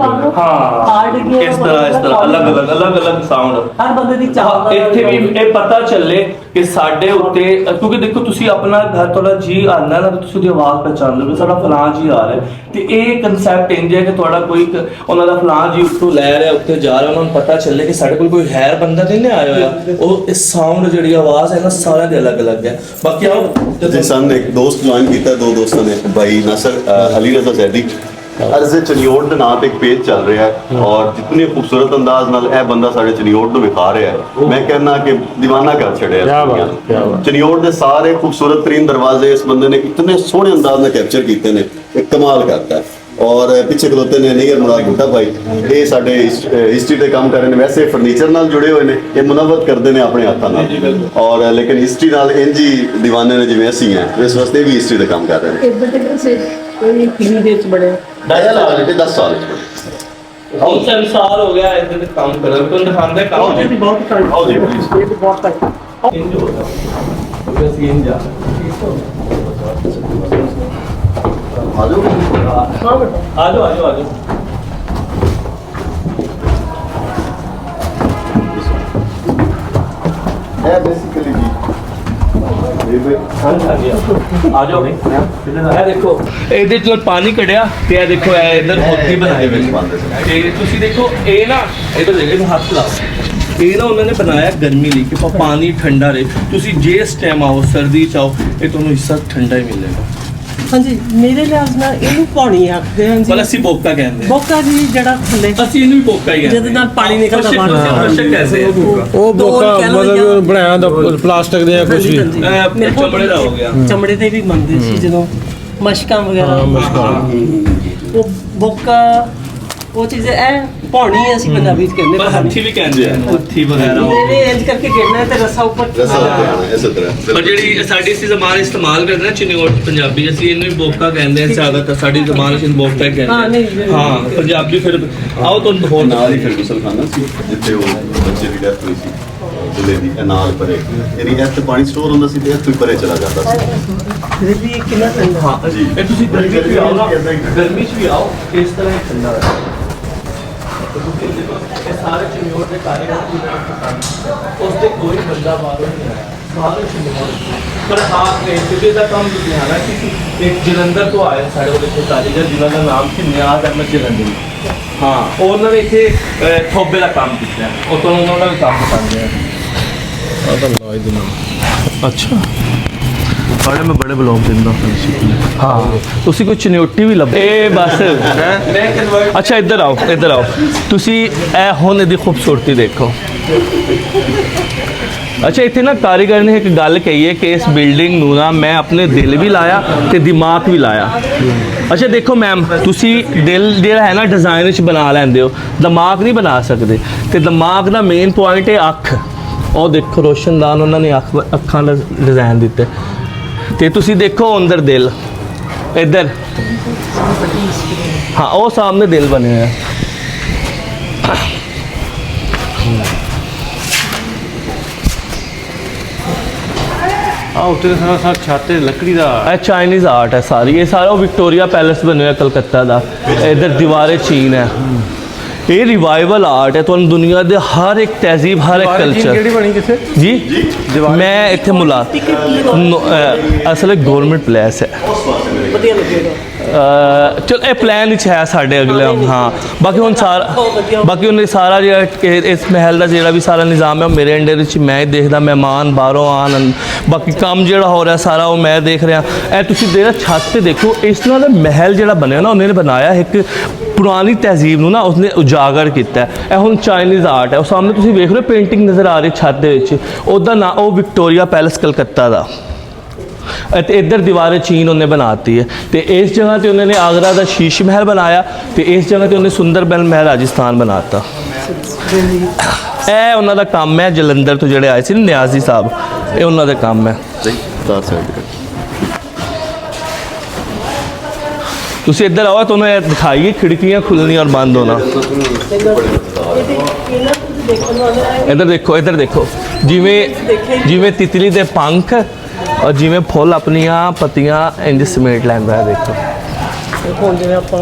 Speaker 2: ਹਾਂ
Speaker 4: ਹਾਰ ਡਿੱਗਿਆ
Speaker 2: ਇਸ ਤਰ੍ਹਾਂ ਅਲੱਗ ਅਲੱਗ ਸਾਊਂਡ
Speaker 4: ਹਰ ਬੰਦੇ ਦੀ ਚਾਲ
Speaker 2: ਇੱਥੇ ਵੀ ਇਹ ਪਤਾ ਚੱਲੇ ਕਿ ਸਾਡੇ ਉੱਤੇ ਕਿਉਂਕਿ ਦੇਖੋ ਤੁਸੀਂ ਆਪਣਾ ਘਰ ਤੁਹਾਡਾ ਜੀ ਆਉਂਦਾ ਨਾ, ਤੁਸੀਂ ਉਹਦੀ ਆਵਾਜ਼ ਪਹਿਚਾਣ ਲਓਗੇ ਸਾਡਾ ਫਲਾਂ ਜੀ ਆ ਰਿਹਾ, ਤੇ ਇਹ ਕਨਸੈਪਟ ਇੰਜ ਹੈ ਕਿ ਤੁਹਾਡਾ ਕੋਈ ਉਹਨਾਂ ਦਾ ਫਲਾਂ ਜੀ ਉੱਤੋਂ ਲੈ ਰਿਹਾ ਉੱਤੇ ਜਾ ਰਿਹਾ, ਉਹਨਾਂ ਨੂੰ ਪਤਾ ਚੱਲੇ ਕਿ ਸਾਡੇ ਕੋਲ ਕੋਈ ਹੈਰ ਬੰਦਾ ਤੇ ਨਹੀਂ ਆਇਆ ਹੋਇਆ। ਉਹ ਇਸ ਸਾਊਂਡ ਜਿਹੜੀ ਆਵਾਜ਼ ਹੈ ਨਾ ਸਾਰਿਆਂ ਦੇ ਅਲੱਗ ਅਲੱਗ ਹੈ। ਬਾਕੀ ਆਓ
Speaker 3: ਜੀ ਸਾਨੂੰ ਇੱਕ ਦੋਸਤ ਜੁਆਇਨ ਕੀਤਾ, ਦੋ ਦੋਸਤਾਂ ਨੇ, ਭਾਈ ਨਾਸਰ ਅਲੀ ਰਜ਼ਾ ਜ਼ੈਦੀ। ਅਰਜ਼ੇ ਚਨਿਓੜ ਦੇ ਨਾਂ ਤੇ ਇੱਕ ਪੇਜ ਚੱਲ ਰਿਹਾ ਹੈ ਔਰ ਜਿਤਨੇ ਖੂਬਸੂਰਤ ਅੰਦਾਜ਼ ਨਾਲ ਇਹ ਬੰਦਾ ਸਾਡੇ ਚਨਿਓੜ ਨੂੰ ਵਿਖਾ ਰਿਹਾ ਹੈ, ਮੈਂ ਕਹਿੰਦਾ ਕਿ ਦੀਵਾਨਾ ਕਰ ਛੱਡਿਆ ਇਸ ਦੁਨੀਆ ਨੂੰ। ਚਨਿਓੜ ਦੇ ਸਾਰੇ ਖੂਬਸੂਰਤ ਤਰੀਨ ਦਰਵਾਜ਼ੇ ਇਸ ਬੰਦੇ ਨੇ ਇਤਨੇ ਸੋਹਣੇ ਅੰਦਾਜ਼ ਨਾਲ ਕੈਪਚਰ ਕੀਤੇ ਨੇ, ਇੱਕ ਕਮਾਲ ਕਰਤਾ ਹੈ। ਔਰ ਪਿੱਛੇ ਖਲੋਤੇ ਨੇ ਨਹੀਂ ਮੁਰਾਦ ਗੁੱਟਾ ਭਾਈ, ਇਹ ਸਾਡੇ ਹਿਸਟਰੀ ਦੇ ਕੰਮ ਕਰ ਰਹੇ ਨੇ, ਵੈਸੇ ਫਰਨੀਚਰ ਨਾਲ ਜੁੜੇ ਹੋਏ ਨੇ, ਇਹ ਮੁਨੱਵਤ ਕਰਦੇ ਨੇ ਆਪਣੇ ਹੱਥਾਂ ਨਾਲ, ਔਰ ਲੇਕਿਨ ਹਿਸਟਰੀ ਨਾਲ ਇੰਜ ਹੀ ਦੀਵਾਨੇ ਨੇ ਜਿਵੇਂ ਅਸੀਂ ਹਾਂ, ਇਸ ਵਾਸਤੇ ਵੀ ਹਿਸਟਰੀ ਦਾ ਕੰਮ ਕਰ ਰਹੇ ਨੇ।
Speaker 4: ਇੱਧਰ ਤੱਕ ਸੇ ਕੋਈ ਕਿੰਨੀ ਦੇਰ ਚ ਬਣਿਆ?
Speaker 3: 10 ਸਾਲ
Speaker 2: ਹੁਣ ਸੰਸਾਰ ਹੋ ਗਿਆ ਇਹਦੇ ਤੇ ਕੰਮ ਕਰਨ ਤੋਂ ਦਿਖਾਉਂਦਾ ਕੰਮ
Speaker 4: ਇਹ ਵੀ ਬਹੁਤ ਟਾਈਮ
Speaker 3: ਆਓ ਜੀ ਪਲੀਜ਼।
Speaker 4: ਇਹ ਵੀ ਬਹੁਤ ਟਾਈਮ
Speaker 2: ਇੰਜ ਹੋ ਗਿਆ ਅਸੀਂ ਇੰਜ ਆ
Speaker 3: ਆ ਜਾਓ।
Speaker 4: ਹਾਂ ਬੇਟਾ
Speaker 2: ਆ ਜਾਓ ਆ ਜਾਓ ਆ ਜਾਓ।
Speaker 3: ਇਹ ਬੇਸਿਕਲੀ ਜੀ
Speaker 2: ਆ ਜਾਓ ਇਹ ਦੇਖੋ ਇਹਦੇ ਚ ਪਾਣੀ ਕਢਿਆ ਤੇ ਇਹ ਦੇਖੋ ਇਹ ਇਧਰ ਮੋਤੀ ਬਣਾਏ ਹੋਏ ਨੇ। ਤੇ ਤੁਸੀਂ ਦੇਖੋ ਇਹ ਨਾ ਇਧਰ ਦੇਖੋ, ਇਹਨੂੰ ਹੱਥ ਲਾਓ। ਇਹ ਨਾ ਉਹਨਾਂ ਨੇ ਬਣਾਇਆ ਗਰਮੀ ਲਈ ਕਿ ਪਾਣੀ ਠੰਡਾ ਰਹੇ। ਤੁਸੀਂ ਜੇ ਇਸ ਟਾਈਮ ਆਓ ਸਰਦੀ ਚ ਆਓ ਇਹ ਤੁਹਾਨੂੰ ਹਿੱਸਾ ਠੰਡਾ ਹੀ ਮਿਲੇਗਾ।
Speaker 4: ਹਾਂਜੀ ਮੇਰੇ ਲਿਹਾਜ਼ ਨਾਲ ਇਹਨੂੰ ਪੌਣੀ ਆਖਦੇ ਹਾਂ
Speaker 2: ਪਰ
Speaker 4: ਜੀ।
Speaker 2: ਅਸੀਂ ਬੋਕਾ ਕਹਿੰਦੇ ਹਾਂ।
Speaker 4: ਬੋਕਾ ਜੀ ਜਿਹੜਾ ਥੱਲੇ
Speaker 2: ਅਸੀਂ ਇਹਨੂੰ ਵੀ ਬੋਕਾ ਹੀ ਕਹਿੰਦੇ
Speaker 4: ਜਿਹਦੇ ਨਾਲ ਪਾਣੀ ਨਿਕਲਦਾ ਬਾਹਰ।
Speaker 2: ਖੁਸ਼ਕ ਕਹਿੰਦੇ ਆ।
Speaker 1: ਉਹ ਬੋਕਾ ਮਤਲਬ ਬਣਾਇਆ ਦਾ ਪਲਾਸਟਿਕ ਦੇ ਜਾਂ ਕੁਝ ਵੀ।
Speaker 2: ਮੇਰੇ ਚਮੜੇ ਦਾ ਹੋ ਗਿਆ।
Speaker 4: ਚਮੜੇ ਦੇ ਵੀ ਮੰਨਦੇ ਸੀ ਜਦੋਂ ਮਸ਼ਕਾਂ ਵਗੈਰਾ। ਉਹ ਬੋਕਾ ਉਹ ਚੀਜ਼ ਇਹ ਪੌਣੀ ਅਸੀਂ ਪੰਜਾਬੀ ਚ ਕਹਿੰਦੇ
Speaker 2: ਪਰ ਹੱਥੀ ਵੀ ਕਹਿੰਦੇ ਆ, ਹੱਥੀ ਵਗੈਰਾ
Speaker 4: ਇਹਨੇ ਇੰਜ ਕਰਕੇ ਗਿਰਨਾ ਤੇ ਰੱਸਾ ਉੱਪਰ
Speaker 3: ਰਸਾ ਹੋਣਾ ਇਸੇ ਤਰ੍ਹਾਂ।
Speaker 2: ਪਰ ਜਿਹੜੀ ਸਾਡੀ ਅਸੀਂ ਜ਼ਬਾਨ ਇਸਤੇਮਾਲ ਕਰਦੇ ਨਾ ਚਨਿਓੜ ਪੰਜਾਬੀ, ਅਸੀਂ ਇਹਨੂੰ ਵੀ ਬੋਕਾ ਕਹਿੰਦੇ ਆ ਜ਼ਿਆਦਾਤਰ। ਸਾਡੀ ਜ਼ਬਾਨ ਅਸੀਂ ਬੋਕਾ ਹੀ ਕਹਿੰਦੇ
Speaker 4: ਹਾਂ, ਨਹੀਂ,
Speaker 2: ਹਾਂ ਪੰਜਾਬੀ। ਫਿਰ ਆਓ ਤੁਹਾਨੂੰ ਹੋਰ
Speaker 3: ਨਾਲ ਹੀ ਫਿਰ ਗੁਸਲਖਾਨਾ ਸੀ ਜਿੱਥੇ ਉਹ ਬੱਚੇ ਦੀ ਡੈਥ ਹੋਈ ਸੀ, ਦੁਲੇ ਦੀ, ਇਹ ਨਾਲ ਪਰੇ ਯਾਨੀ ਇੱਥੇ ਪਾਣੀ ਸਟੋਰ ਹੁੰਦਾ ਸੀ ਤੇ ਇੱਥੋਂ ਹੀ ਪਰੇ ਚਲਾ ਜਾਂਦਾ ਸੀ।
Speaker 4: ਇਹ ਵੀ ਕਿੰਨਾ ਠੰਡਾ।
Speaker 2: ਹਾਂ
Speaker 3: ਜੀ।
Speaker 2: ਇਹ ਤੁਸੀਂ ਗਰਮੀ 'ਚ ਵੀ ਆਓ ਨਾ, ਗਰਮੀ 'ਚ ਵੀ ਆਓ ਇਸ ਤਰ੍ਹਾਂ ਹੀ ਠੰਡਾ ਹੈ। ਇਹ ਸਾਰੇ ਚਨਿਓੜ ਦੇ ਕਾਰੀਗਰ ਉਸ ਤੇ ਕੋਈ ਬੰਦਾ ਬਾਹਰੋਂ ਨਹੀਂ ਆਇਆ, ਸਾਰੇ ਚਨਿਓੜ। ਪਰ ਆਪ ਨੇ ਸਿੱਧੇ ਦਾ ਕੰਮ ਲੁਧਿਆਣਾ ਸੀ, ਇੱਕ ਜਲੰਧਰ ਤੋਂ ਆਏ ਸਾਡੇ ਕੋਲ ਇੱਥੇ ਕਾਰੀਗਰ ਜਿਨ੍ਹਾਂ ਦਾ ਨਾਮ ਸੀ ਨਿਆਜ਼ ਅਹਿਮਦ ਜਲੰਧਰੀ। ਹਾਂ ਉਹਨਾਂ ਨੇ ਇੱਥੇ ਥੋਬੇ ਦਾ ਕੰਮ ਕੀਤਾ, ਉਹ ਤੋਂ ਉਹਨਾਂ ਦਾ ਵੀ ਕੰਮ ਕਰਦੇ ਆ। ਅੱਛਾ ਬੜੇ ਮੈਂ ਬੜੇ ਬਲੌਗ ਦਿੰਦਾ ਹਾਂ। ਤੁਸੀਂ ਕੋਈ ਚਨਿਓਟੀ ਵੀ ਲੱਭ ਇਹ ਬਸ ਅੱਛਾ ਇੱਧਰ ਆਓ ਇੱਧਰ ਆਓ ਤੁਸੀਂ ਇਹ ਹੁਣ ਇਹਦੀ ਖੂਬਸੂਰਤੀ ਦੇਖੋ। ਅੱਛਾ ਇੱਥੇ ਨਾ ਕਾਰੀਗਰ ਨੇ ਇੱਕ ਗੱਲ ਕਹੀ ਹੈ ਕਿ ਇਸ ਬਿਲਡਿੰਗ ਨੂੰ ਨਾ ਮੈਂ ਆਪਣੇ ਦਿਲ ਵੀ ਲਾਇਆ ਤੇ ਦਿਮਾਗ ਵੀ ਲਾਇਆ। ਅੱਛਾ ਦੇਖੋ ਮੈਮ ਤੁਸੀਂ ਦਿਲ ਜਿਹੜਾ ਹੈ ਨਾ ਡਿਜ਼ਾਈਨ ਵਿੱਚ ਬਣਾ ਲੈਂਦੇ ਹੋ, ਦਿਮਾਗ ਨਹੀਂ ਬਣਾ ਸਕਦੇ। ਤੇ ਦਿਮਾਗ ਦਾ ਮੇਨ ਪੁਆਇੰਟ ਹੈ ਅੱਖ। ਉਹ ਦੇਖੋ ਰੋਸ਼ਨਦਾਨ ਉਹਨਾਂ ਨੇ ਅੱਖਾਂ ਦਾ ਡਿਜ਼ਾਈਨ ਦਿੱਤੇ। ਤੇ ਤੁਸੀਂ ਦੇਖੋ ਅੰਦਰ ਦਿਲ ਇੱਧਰ, ਹਾਂ ਉਹ ਸਾਹਮਣੇ ਦਿਲ ਬਣੇ ਹੋਏ
Speaker 1: ਆ ਉੱਤੇ ਸਾਰਾ ਛੱਤ ਤੇ ਲੱਕੜੀ ਦਾ।
Speaker 2: ਇਹ ਚਾਈਨੀਜ਼ ਆਰਟ ਹੈ ਸਾਰੀ। ਇਹ ਸਾਰਾ ਵਿਕਟੋਰੀਆ ਪੈਲੇਸ ਬਣਿਆ ਕਲਕੱਤਾ ਦਾ। ਇੱਧਰ ਦੀਵਾਰੇ ਚੀਨ ਹੈ। ਇਹ ਰਿਵਾਈਵਲ ਆਰਟ ਹੈ। ਤੁਹਾਨੂੰ ਦੁਨੀਆ ਦੇ ਹਰ ਇੱਕ ਤਹਿਜ਼ੀਬ, ਹਰ ਇੱਕ ਕਲਚਰ।
Speaker 1: ਕਿਹੜੀ ਬਣੀ ਕਿਸੇ
Speaker 2: ਜੀ ਮੈਂ ਇੱਥੇ ਅਸਲ ਗਵਰਨਮੈਂਟ ਪਲੇਸ ਹੈ।
Speaker 4: ਵਧੀਆ ਲੱਗੇਗਾ।
Speaker 2: ਚਲ ਇਹ ਪਲਾਨ ਵਿੱਚ ਹੈ ਸਾਡੇ ਅਗਲੇ ਹਾਂ। ਬਾਕੀ ਹੁਣ ਸਾਰਾ ਜਿਹੜਾ ਇਸ ਮਹਿਲ ਦਾ ਜਿਹੜਾ ਵੀ ਸਾਰਾ ਨਿਜ਼ਾਮ ਹੈ ਉਹ ਮੇਰੇ ਅੰਡਰ ਵਿੱਚ ਮੈਂ ਹੀ ਦੇਖਦਾ। ਮਹਿਮਾਨ ਬਾਹਰੋਂ ਆਉਣ, ਬਾਕੀ ਕੰਮ ਜਿਹੜਾ ਹੋ ਰਿਹਾ ਸਾਰਾ ਉਹ ਮੈਂ ਦੇਖ ਰਿਹਾ। ਇਹ ਤੁਸੀਂ ਜਿਹੜਾ ਛੱਤ ਤੇ ਦੇਖੋ ਇਸ ਤਰ੍ਹਾਂ ਦਾ ਮਹਿਲ ਜਿਹੜਾ ਬਣਿਆ ਨਾ ਉਹਨੇ ਬਣਾਇਆ ਇੱਕ ਪੁਰਾਣੀ ਤਹਿਜ਼ੀਬ ਨੂੰ ਨਾ ਉਸਨੇ ਉਜਾਗਰ ਕੀਤਾ। ਇਹ ਹੁਣ ਚਾਈਨੀਜ਼ ਆਰਟ ਹੈ। ਉਹ ਸਾਹਮਣੇ ਤੁਸੀਂ ਵੇਖ ਰਹੇ ਹੋ ਪੇਂਟਿੰਗ ਨਜ਼ਰ ਆ ਰਹੀ ਛੱਤ ਦੇ ਵਿੱਚ, ਉਹਦਾ ਨਾਂ ਉਹ ਵਿਕਟੋਰੀਆ ਪੈਲੇਸ ਕਲਕੱਤਾ ਦਾ। ਅਤੇ ਇੱਧਰ ਦੀਵਾਰੇ ਚੀਨ ਉਹਨੇ ਬਣਾਤੀ ਹੈ। ਤੇ ਇਸ ਜਗ੍ਹਾ ਤੇ ਉਹਨਾਂ ਨੇ ਆਗਰਾ ਦਾ ਸ਼ੀਸ਼ ਮਹਿਲ ਬਣਾਇਆ ਤੇ ਇਸ ਜਗ੍ਹਾ ਤੇ ਉਹਨੇ ਸੁੰਦਰਬਨ ਮਹਿਲ ਰਾਜਸਥਾਨ ਬਣਾਤਾ। ਇਹ ਉਹਨਾਂ ਦਾ ਕੰਮ ਹੈ। ਜਲੰਧਰ ਤੋਂ ਜਿਹੜੇ ਆਏ ਸੀ ਨਿਆਜ਼ੀ ਸਾਹਿਬ, ਇਹ ਉਹਨਾਂ ਦਾ ਕੰਮ ਹੈ। ਤੁਸੀਂ ਇੱਧਰ ਆਓ ਤੁਹਾਨੂੰ ਇਹ ਦਿਖਾਈਏ ਖਿੜਕੀਆਂ ਖੁੱਲਣੀਆਂ ਔਰ ਬੰਦ ਹੋਣਾ। ਇੱਧਰ ਦੇਖੋ ਇੱਧਰ ਦੇਖੋ ਜਿਵੇਂ ਤਿਤਲੀ ਦੇ ਪੰਖ ਔਰ ਜਿਵੇਂ ਫੁੱਲ ਆਪਣੀਆਂ ਪੱਤੀਆਂ ਇੰਜ ਸਮੇਟ ਲੈਂਦਾ ਹੈ। ਦੇਖੋ
Speaker 4: ਹੁਣ ਜਿਵੇਂ ਆਪਾਂ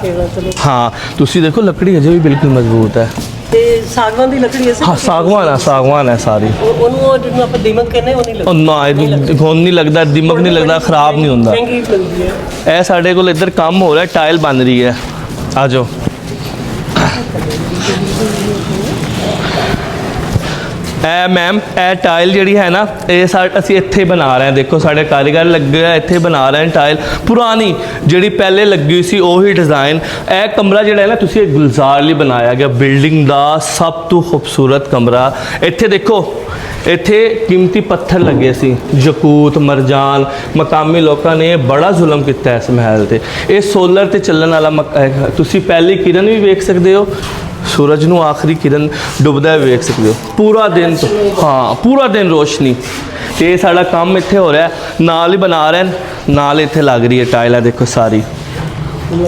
Speaker 4: ਕਿਹੜਾ ਚਲੋ
Speaker 2: ਹਾਂ ਤੁਸੀਂ ਦੇਖੋ ਲੱਕੜੀ ਅਜੇ ਵੀ ਬਿਲਕੁਲ ਮਜ਼ਬੂਤ ਹੈ।
Speaker 4: ਤੇ ਸਾਗਵਾਨ ਦੀ ਲੱਕੜੀ ਐ
Speaker 2: ਹਾਂ ਸਾਗਵਾਨ ਹੈ ਸਾਰੀ।
Speaker 4: ਉਹਨੂੰ ਉਹ ਜਿਹਨੂੰ ਆਪਾਂ ਦੀਮਕ ਕਹਿੰਦੇ ਉਹ ਨਹੀਂ
Speaker 2: ਉਹ
Speaker 4: ਲੱਗਦਾ।
Speaker 2: ਨਾ ਇਹ ਘੁਣ ਨਹੀਂ ਲੱਗਦਾ, ਦਿਮਕ ਨਹੀਂ ਲੱਗਦਾ, ਖਰਾਬ ਨਹੀਂ ਹੁੰਦਾ।
Speaker 4: ਮਹਿੰਗੀ ਲੱਗਦੀ ਹੈ।
Speaker 2: ਇਹ ਸਾਡੇ ਕੋਲ ਇੱਧਰ ਕੰਮ ਹੋ ਰਿਹਾ, ਟਾਇਲ ਬਣ ਰਹੀ ਹੈ। ਆ ਜਾਓ। ਇਹ ਮੈਮ ਇਹ ਟਾਇਲ ਜਿਹੜੀ ਹੈ ਨਾ, ਇਹ ਅਸੀਂ ਇੱਥੇ ਬਣਾ ਰਹੇ ਹਾਂ। ਦੇਖੋ ਸਾਡੇ ਕਾਰੀਗਰ ਲੱਗੇ ਹੋਏ ਇੱਥੇ ਬਣਾ ਰਹੇ ਹਨ ਟਾਇਲ, ਪੁਰਾਣੀ ਜਿਹੜੀ ਪਹਿਲੇ ਲੱਗੀ ਹੋਈ ਸੀ ਉਹੀ ਡਿਜ਼ਾਈਨ। ਇਹ ਕਮਰਾ ਜਿਹੜਾ ਹੈ ਨਾ, ਤੁਸੀਂ ਇਹ ਗੁਲਜ਼ਾਰ ਲਈ ਬਣਾਇਆ ਗਿਆ, ਬਿਲਡਿੰਗ ਦਾ ਸਭ ਤੋਂ ਖੂਬਸੂਰਤ ਕਮਰਾ। ਇੱਥੇ ਦੇਖੋ, ਇੱਥੇ ਕੀਮਤੀ ਪੱਥਰ ਲੱਗੇ ਸੀ, ਯਕੂਤ, ਮਰਜਾਨ। ਮਕਾਮੀ ਲੋਕਾਂ ਨੇ ਬੜਾ ਜ਼ੁਲਮ ਕੀਤਾ ਇਸ ਮਹਿਲ ਤੇ। ਇਹ ਸੋਲਰ ਤੇ ਚੱਲਣ ਵਾਲਾ ਤੁਸੀਂ ਪਹਿਲੀ ਕਿਰਨ ਵੀ ਵੇਖ ਸਕਦੇ ਹੋ, ਸੂਰਜ ਨੂੰ ਆਖਰੀ ਕਿਰਨ ਡੁੱਬਦਾ ਵੇਖ ਸਕਦੇ ਹੋ। ਪੂਰਾ ਦਿਨ ਹਾਂ, ਪੂਰਾ ਦਿਨ ਰੋਸ਼ਨੀ। ਤੇ ਇਹ ਸਾਡਾ ਕੰਮ ਇੱਥੇ ਹੋ ਰਿਹਾ, ਨਾਲ ਹੀ ਬਣਾ ਰਹੇ ਹਨ, ਨਾਲ ਇੱਥੇ ਲੱਗ ਰਹੀ ਹੈ ਟਾਇਲਾਂ। ਦੇਖੋ ਸਾਰੀ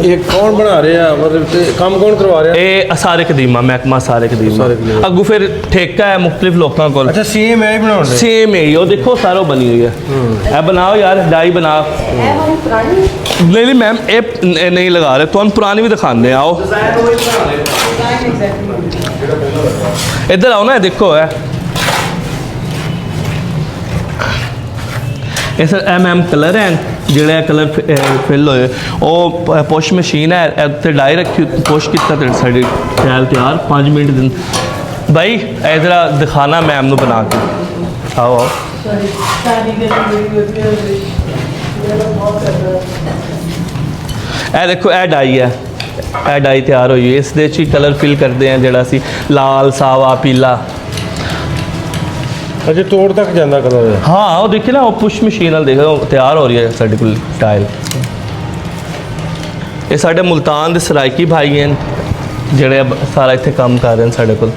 Speaker 1: ਇਹ ਕੌਣ ਬਣਾ ਰਿਹਾ, ਮਤਲਬ ਤੇ ਕੰਮ ਕੌਣ ਕਰਵਾ ਰਿਹਾ?
Speaker 2: ਇਹ ਸਾਰੇ ਕਦੀਮਾ ਮਹਿਕਮਾ, ਸਾਰੇ ਕਦੀਮਾ। ਅੱਗੂ ਫਿਰ ਠੇਕਾ ਹੈ ਮੁxtਲਿਫ ਲੋਕਾਂ ਕੋਲ।
Speaker 1: ਅੱਛਾ, ਸੇਮ ਹੈ ਹੀ ਬਣਾਉਣ ਦੇ?
Speaker 2: ਸੇਮ ਹੈ, ਉਹ ਦੇਖੋ ਸਾਰਾ ਬਣੀ ਹੋਈ ਹੈ। ਇਹ ਬਣਾਓ ਯਾਰ, ਡਾਈ ਬਣਾ। नहीं मैम ये नहीं लगा रहे, तो हम पुरानी भी दिखाते हैं। आओ इधर आओ ना, देखो है ये सर मैम कलर है जोड़े कलर फिल होए, वो पुश मशीन है, उत्ते डाई रखी, पुश किया साड़ी शैल तैयार 5 मिनट दिन। भाई इधर दिखाना मैम नू बना के। आओ ਇਹ ਦੇਖੋ, ਇਹ ਡਾਈ ਹੈ, ਇਹ ਡਾਈ ਤਿਆਰ ਹੋਈ ਹੈ। ਇਸ ਦੇ 'ਚ ਹੀ ਕਲਰ ਫਿਲ ਕਰਦੇ ਆ, ਜਿਹੜਾ ਅਸੀਂ ਲਾਲ, ਸਾਵਾ, ਪੀਲਾ।
Speaker 1: ਅਜੇ ਤੋੜ ਤੱਕ ਜਾਂਦਾ ਕਲਰ?
Speaker 2: ਹਾਂ, ਉਹ ਦੇਖੇ ਨਾ, ਉਹ ਪੁਸ਼ ਮਸ਼ੀਨ ਨਾਲ ਦੇਖੋ ਤਿਆਰ ਹੋ ਰਹੀ ਹੈ ਸਾਡੇ ਕੋਲ ਟਾਇਲ। ਇਹ ਸਾਡੇ ਮੁਲਤਾਨ ਦੇ ਸਰਾਇਕੀ ਭਾਈ ਹਨ ਜਿਹੜੇ ਸਾਰਾ ਇੱਥੇ ਕੰਮ ਕਰ ਰਹੇ ਹਨ ਸਾਡੇ ਕੋਲ।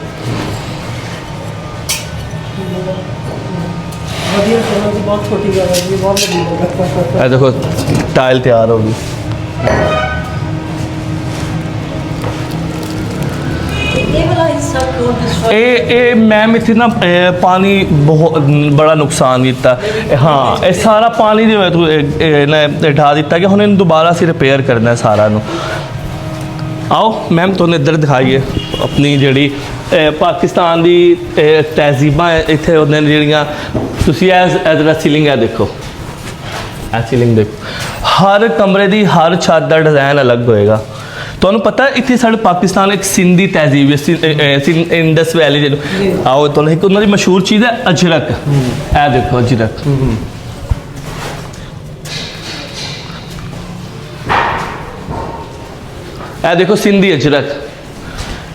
Speaker 4: ਬਹੁਤ ਛੋਟੀ ਗੱਲ ਹੈ, ਬਹੁਤ ਵੱਡੀ।
Speaker 2: ਇਹ ਦੇਖੋ ਟਾਇਲ ਤਿਆਰ ਹੋ ਗਈ। ਇਹ ਮੈਮ ਇੱਥੇ ਨਾ ਪਾਣੀ ਬਹੁਤ ਬੜਾ ਨੁਕਸਾਨ ਕੀਤਾ। ਹਾਂ, ਇਹ ਸਾਰਾ ਪਾਣੀ ਦੇ ਵਿੱਚ ਢਾ ਦਿੱਤਾ ਕਿ ਹੁਣ ਇਹਨੂੰ ਦੁਬਾਰਾ ਅਸੀਂ ਰਿਪੇਅਰ ਕਰਨਾ ਸਾਰਾ ਨੂੰ। आओ मैम तुहानूं इधर दिखाइए अपनी जिहड़ी पाकिस्तान दी तहजीबां इत्थे होंदियां जिहड़ियां। तुसीं इधर सीलिंग है देखो, सीलिंग देखो, हर कमरे दी हर छत दा डिज़ाइन अलग होएगा। तुहानूं पता है इत्थे साडे पाकिस्तान एक सिंधी तहजीब है, इंडस वैली जिहनूं। आओ तुहानूं एक उन्हां दी मशहूर चीज़ है अजरक। ए देखो अजरक, ਇਹ देखो सिंधी अजरक।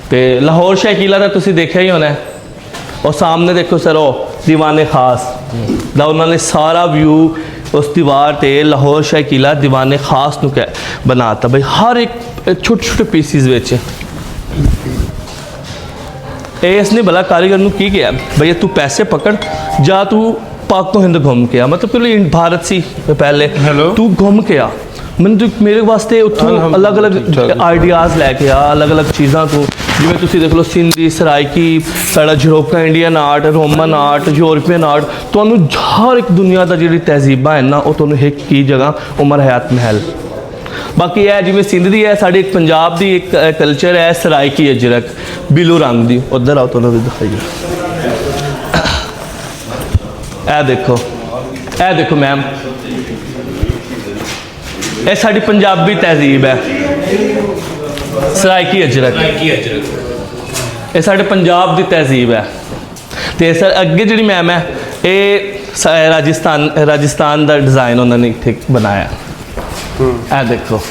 Speaker 2: तो लाहौर शाह किला का तुसीं देखा ही होना है। और सामने देखो सर वो दीवाने खास दा उन्होंने सारा व्यू उस दीवार ते लाहौर शाह किला दीवाने खास नूं बनाता भाई, हर एक छोटे छोटे पीसिस विच। इसने भला कारीगर नूं की किया भैया तू पैसे पकड़ जा, तू पाक तो हिंद घूम के आ, मतलब पहले भारत सी पहले तू घूम के आ। मैंने मेरे वास्ते उत्थों अलग अलग आइडियाज़ लैके आ, अलग अलग चीज़ों को जिवें तुसीं देख लो सिंधी, सराइकी, साड़ा झरोका, Indian art, Roman art, European art. तुहानूं हर एक दुनिया का जिहड़ी तहजीबां है ना, वो तुहानूं एक की जगह उमर हयात महल। बाकी है जिवें सिंध दी है, साड़ी एक पंजाब दी एक कल्चर है सराइकी अजरक बिलू रंग दी। उधर आओ तुहानूं दिखाइए। ए देखो मैम, ये साड़ी पंजाबी तहजीब है सराइकी अजरक। ये साढ़े पंजाब की तहजीब है। तो सर अगे जी मैम है, ये राजस्थान का डिज़ाइन उन्होंने इतने बनाया। ए देखो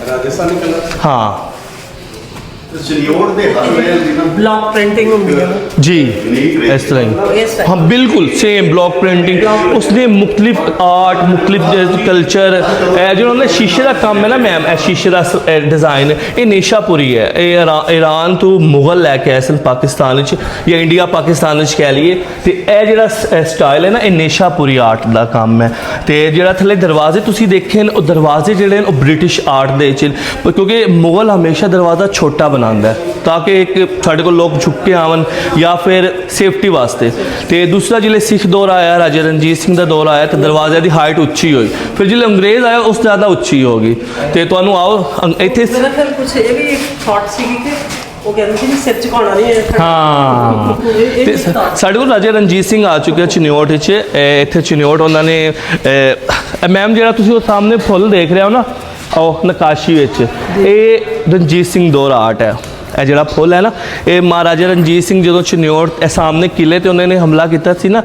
Speaker 3: राजस्थानी कलर।
Speaker 2: हाँ
Speaker 4: ब्लॉक प्रिंटिंग होंदी है
Speaker 2: जी, इस तरह हाँ बिल्कुल सेम ब्लॉक प्रिंटिंग। उसने मुख्तलिफ आर्ट, मुख्तलिफ कल्चर जो उन्होंने शीशे का काम है ना मैम, शीशे का डिज़ाइन ये नेशापुरी है। ये ईरान तो मुगल लैके आए सन पाकिस्तान या इंडिया पाकिस्तान कह लीए। तो यह जो स्टाइल है ना, ये नेशापुरी आर्ट का काम है। तो जो थले दरवाजे तुसीं देखे वो दरवाजे जोड़े ब्रिटिश आर्ट दे, क्योंकि मुगल हमेशा दरवाज़ा छोटा बना ਬਣਾਉਂਦਾ ਹੈ ਤਾਂ ਕਿ ਇੱਕ ਸਾਡੇ ਕੋਲ ਲੋਕ ਝੁੱਕ ਕੇ ਆਵਣ ਜਾਂ ਫਿਰ ਸੇਫਟੀ ਵਾਸਤੇ। ਤੇ ਦੂਸਰਾ ਜਿਲੇ ਸਿੱਖ ਦੌਰ ਆਇਆ, ਰਾਜਾ ਰਣਜੀਤ ਸਿੰਘ ਦਾ ਦੌਰ ਆਇਆ, ਤੇ ਦਰਵਾਜ਼ੇ ਦੀ ਹਾਈਟ ਉੱਚੀ ਹੋਈ। ਫਿਰ ਜਿਲੇ ਅੰਗਰੇਜ਼ ਆਇਆ ਉਸ ਤੋਂ ਜ਼ਿਆਦਾ ਉੱਚੀ ਹੋ ਗਈ। ਤੇ ਤੁਹਾਨੂੰ ਆਓ ਇੱਥੇ
Speaker 4: ਮੇਰਾ ਖਿਆਲ ਕੁਛ ਇਹ ਵੀ ਥਾਟ ਸੀਗੀ ਕਿ ਉਹ ਕਹਿੰਦੇ ਸੀ ਸਿਰ ਝੁਕਾਉਣਾ ਨਹੀਂ ਹੈ।
Speaker 2: ਹਾਂ ਤੇ ਸਾਡੇ ਕੋਲ ਰਾਜਾ ਰਣਜੀਤ ਸਿੰਘ ਆ ਚੁੱਕੇ ਚਨਿਓਟ ਵਿੱਚ। ਇੱਥੇ ਚਨਿਓਟ ਉਹਨਾਂ ਨੇ ਮੈਮ ਜਿਹੜਾ ਤੁਸੀਂ ਉਹ ਸਾਹਮਣੇ ਫੁੱਲ ਦੇਖ ਰਹੇ ਹੋ ਨਾ, ਉਹ ਨਕਾਸ਼ੀ ਵਿੱਚ ਇਹ ਰਣਜੀਤ ਸਿੰਘ ਦੌਰ ਆਰਟ ਹੈ। ਇਹ ਜਿਹੜਾ ਫੁੱਲ ਹੈ ਨਾ, ਇਹ ਮਹਾਰਾਜਾ ਰਣਜੀਤ ਸਿੰਘ ਜਦੋਂ ਚਨਿਓਟ ਇਹ ਸਾਹਮਣੇ ਕਿਲੇ ਤੇ ਉਹਨਾਂ ਨੇ ਹਮਲਾ ਕੀਤਾ ਸੀ ਨਾ,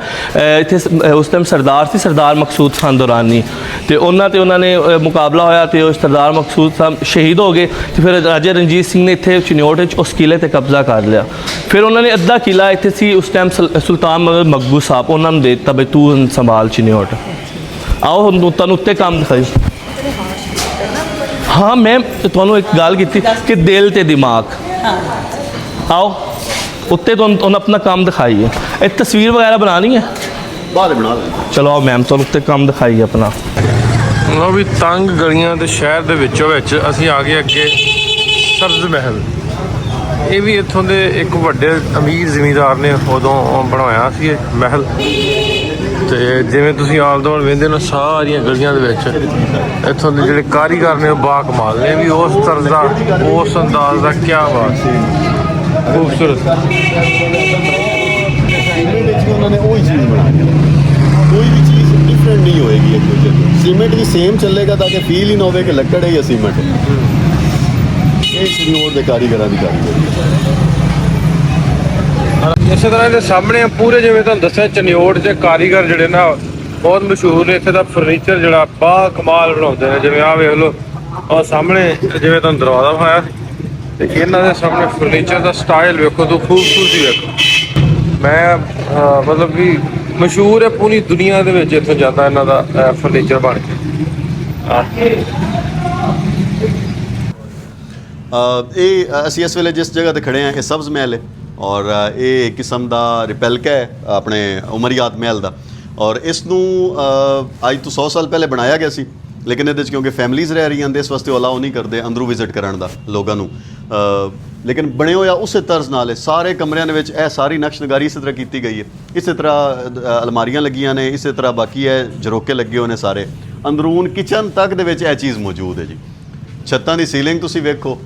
Speaker 2: ਇੱਥੇ ਉਸ ਟਾਈਮ ਸਰਦਾਰ ਸੀ, ਸਰਦਾਰ ਮਕਸੂਦ ਖਾਨ ਦੁਰਾਨੀ, ਤੇ ਉਹਨਾਂ ਨੇ ਮੁਕਾਬਲਾ ਹੋਇਆ ਤੇ ਉਹ ਸਰਦਾਰ ਮਕਸੂਦ ਖਾਨ ਸ਼ਹੀਦ ਹੋ ਗਏ। ਤੇ ਫਿਰ ਰਾਜਾ ਰਣਜੀਤ ਸਿੰਘ ਨੇ ਇੱਥੇ ਚਨਿਓਟ ਵਿੱਚ ਉਸ ਕਿਲੇ ਤੇ ਕਬਜ਼ਾ ਕਰ ਲਿਆ। ਫਿਰ ਉਹਨਾਂ ਨੇ ਅੱਧਾ ਕਿਲਾ ਇੱਥੇ ਸੀ ਉਸ ਟਾਈਮ ਸੁਲਤਾਨ ਮਕਬੂਲ ਸਾਹਿਬ, ਉਹਨਾਂ ਨੂੰ ਦੇ ਦਿੱਤਾ ਬਈ ਤੂੰ ਸੰਭਾਲ ਚਨਿਓਟ। ਆਓ ਹੁਣ ਤੁਹਾਨੂੰ ਉੱਤੇ ਕੰਮ ਦਿਖਾਈ। ਹਾਂ ਮੈਂ ਤੁਹਾਨੂੰ ਇੱਕ ਗੱਲ ਕੀਤੀ ਕਿ ਦਿਲ ਤੇ ਦਿਮਾਗ, आओ उत्ते तो अपना काम दिखाइए। एक तस्वीर वगैरह बनानी है,
Speaker 3: बाद बना लेंगे।
Speaker 2: चलो आओ मैम तो उत्ते काम दिखाइए अपना।
Speaker 1: ਲਓ ਵੀ ਤੰਗ ਗਲੀਆਂ ਦੇ ਸ਼ਹਿਰ ਦੇ ਵਿੱਚੋਂ ਵਿੱਚ ਅਸੀਂ ਆ ਗਏ ਅੱਗੇ ਸਬਜ਼ ਮਹਿਲ। ਇਹ ਵੀ ਇੱਥੋਂ ਦੇ ਇੱਕ ਵੱਡੇ ਅਮੀਰ ਜ਼ਿਮੀਂਦਾਰ ਨੇ ਉਦੋਂ ਬਣਾਇਆ ਸੀ ਇਹ ਮਹਿਲ। ਤੇ ਜਿਵੇਂ ਤੁਸੀਂ ਆਲ ਦੁਆਲ ਵੇਖਦੇ ਹੋ ਸਾਰੀਆਂ ਗਲੀਆਂ ਦੇ ਵਿੱਚ ਇੱਥੋਂ ਦੇ ਜਿਹੜੇ ਕਾਰੀਗਰ ਨੇ ਉਹ ਬਾ ਕਮਾਲ ਨੇ। ਵੀ ਉਸ ਤਰ੍ਹਾਂ ਦਾ ਉਸ ਅੰਦਾਜ਼ ਦਾ ਕੀ ਬਾਤ ਸੀ, ਖੂਬਸੂਰਤ।
Speaker 3: ਉਹਨਾਂ ਨੇ ਉਹੀ ਚੀਜ਼ ਬਣਾਈ, ਕੋਈ ਵੀ ਚੀਜ਼ ਡਿਫਰੈਂਟ ਨਹੀਂ ਹੋਏਗੀ ਇੱਕ ਦੂਜੇ ਤੋਂ। ਸੀਮੈਂਟ ਵੀ ਸੇਮ ਚੱਲੇਗਾ ਤਾਂ ਕਿ ਫੀਲ ਹੀ ਨਾ ਹੋਵੇ ਕਿ ਲੱਕੜ ਹੈ ਜਾਂ ਸੀਮੈਂਟ ਹੈ। ਇਹ ਚਨਿਓਟ ਦੇ ਕਾਰੀਗਰਾਂ ਦੀ ਕਾਰੀਗਰੀ ਹੈ।
Speaker 1: ਇਸੇ ਤਰ੍ਹਾਂ ਇਹਦੇ ਸਾਹਮਣੇ ਪੂਰੇ ਜਿਵੇਂ ਤੁਹਾਨੂੰ ਦੱਸਿਆ ਚਨਿਓਟ 'ਚ ਕਾਰੀਗਰ ਜਿਹੜੇ ਨਾ ਬਹੁਤ ਮਸ਼ਹੂਰ ਨੇ। ਇੱਥੇ ਦਾ ਫਰਨੀਚਰ ਜਿਹੜਾ ਬਾ ਕਮਾਲ ਬਣਾਉਂਦੇ ਨੇ। ਜਿਵੇਂ ਆਹ ਵੇਖ ਲਓ, ਆਹ ਸਾਹਮਣੇ ਜਿਵੇਂ ਤੁਹਾਨੂੰ ਦਰਵਾਜ਼ਾ ਵਿਖਾਇਆ ਤੇ ਇਹਨਾਂ ਦੇ ਸਾਹਮਣੇ ਫਰਨੀਚਰ ਦਾ ਸਟਾਈਲ ਵੇਖੋ ਤੋਂ ਖੂਬਸੂਰਤੀ ਵੇਖੋ। ਮੈਂ ਮਤਲਬ ਵੀ ਮਸ਼ਹੂਰ ਹੈ ਪੂਰੀ ਦੁਨੀਆ ਦੇ ਵਿੱਚ ਇੱਥੋਂ ਜਾਂਦਾ ਇਹਨਾਂ ਦਾ ਫਰਨੀਚਰ ਬਣ ਕੇ।
Speaker 3: ਇਹ ਅਸੀਂ ਇਸ ਵੇਲੇ ਜਿਸ ਜਗ੍ਹਾ ਤੇ ਖੜੇ ਹਾਂ ਇਹ ਸਬਜ਼ ਮਹਿਲ ਹੈ ਔਰ ਇਹ ਇੱਕ ਕਿਸਮ ਦਾ ਰਿਪੈਲਕਾ ਹੈ ਆਪਣੇ ਉਮਰੀਆਤ ਮਹਿਲ ਦਾ। ਔਰ ਇਸ ਨੂੰ ਅੱਜ ਤੋਂ 100 ਸਾਲ ਪਹਿਲੇ ਬਣਾਇਆ ਗਿਆ ਸੀ, ਲੇਕਿਨ ਇਹਦੇ 'ਚ ਕਿਉਂਕਿ ਫੈਮਲੀਜ਼ ਰਹਿ ਰਹੀਆਂ ਨੇ ਇਸ ਵਾਸਤੇ ਅਲਾਓ ਨਹੀਂ ਕਰਦੇ ਅੰਦਰੋਂ ਵਿਜ਼ਿਟ ਕਰਨ ਦਾ ਲੋਕਾਂ ਨੂੰ। ਲੇਕਿਨ ਬਣੇ ਹੋਇਆ ਉਸੇ ਤਰਜ਼ ਨਾਲ ਹੈ। ਸਾਰੇ ਕਮਰਿਆਂ ਦੇ ਵਿੱਚ ਇਹ ਸਾਰੀ ਨਕਸ਼ਨਗਾਰੀ ਇਸੇ ਤਰ੍ਹਾਂ ਕੀਤੀ ਗਈ ਹੈ। ਇਸੇ ਤਰ੍ਹਾਂ ਅਲਮਾਰੀਆਂ ਲੱਗੀਆਂ ਨੇ, ਇਸੇ ਤਰ੍ਹਾਂ ਬਾਕੀ ਹੈ ਝਰੋਕੇ ਲੱਗੇ ਹੋਏ ਨੇ ਸਾਰੇ। ਅੰਦਰੂਨ ਕਿਚਨ ਤੱਕ ਦੇ ਵਿੱਚ ਇਹ ਚੀਜ਼ ਮੌਜੂਦ ਹੈ ਜੀ। ਛੱਤਾਂ ਦੀ ਸੀਲਿੰਗ ਤੁਸੀਂ ਵੇਖੋ,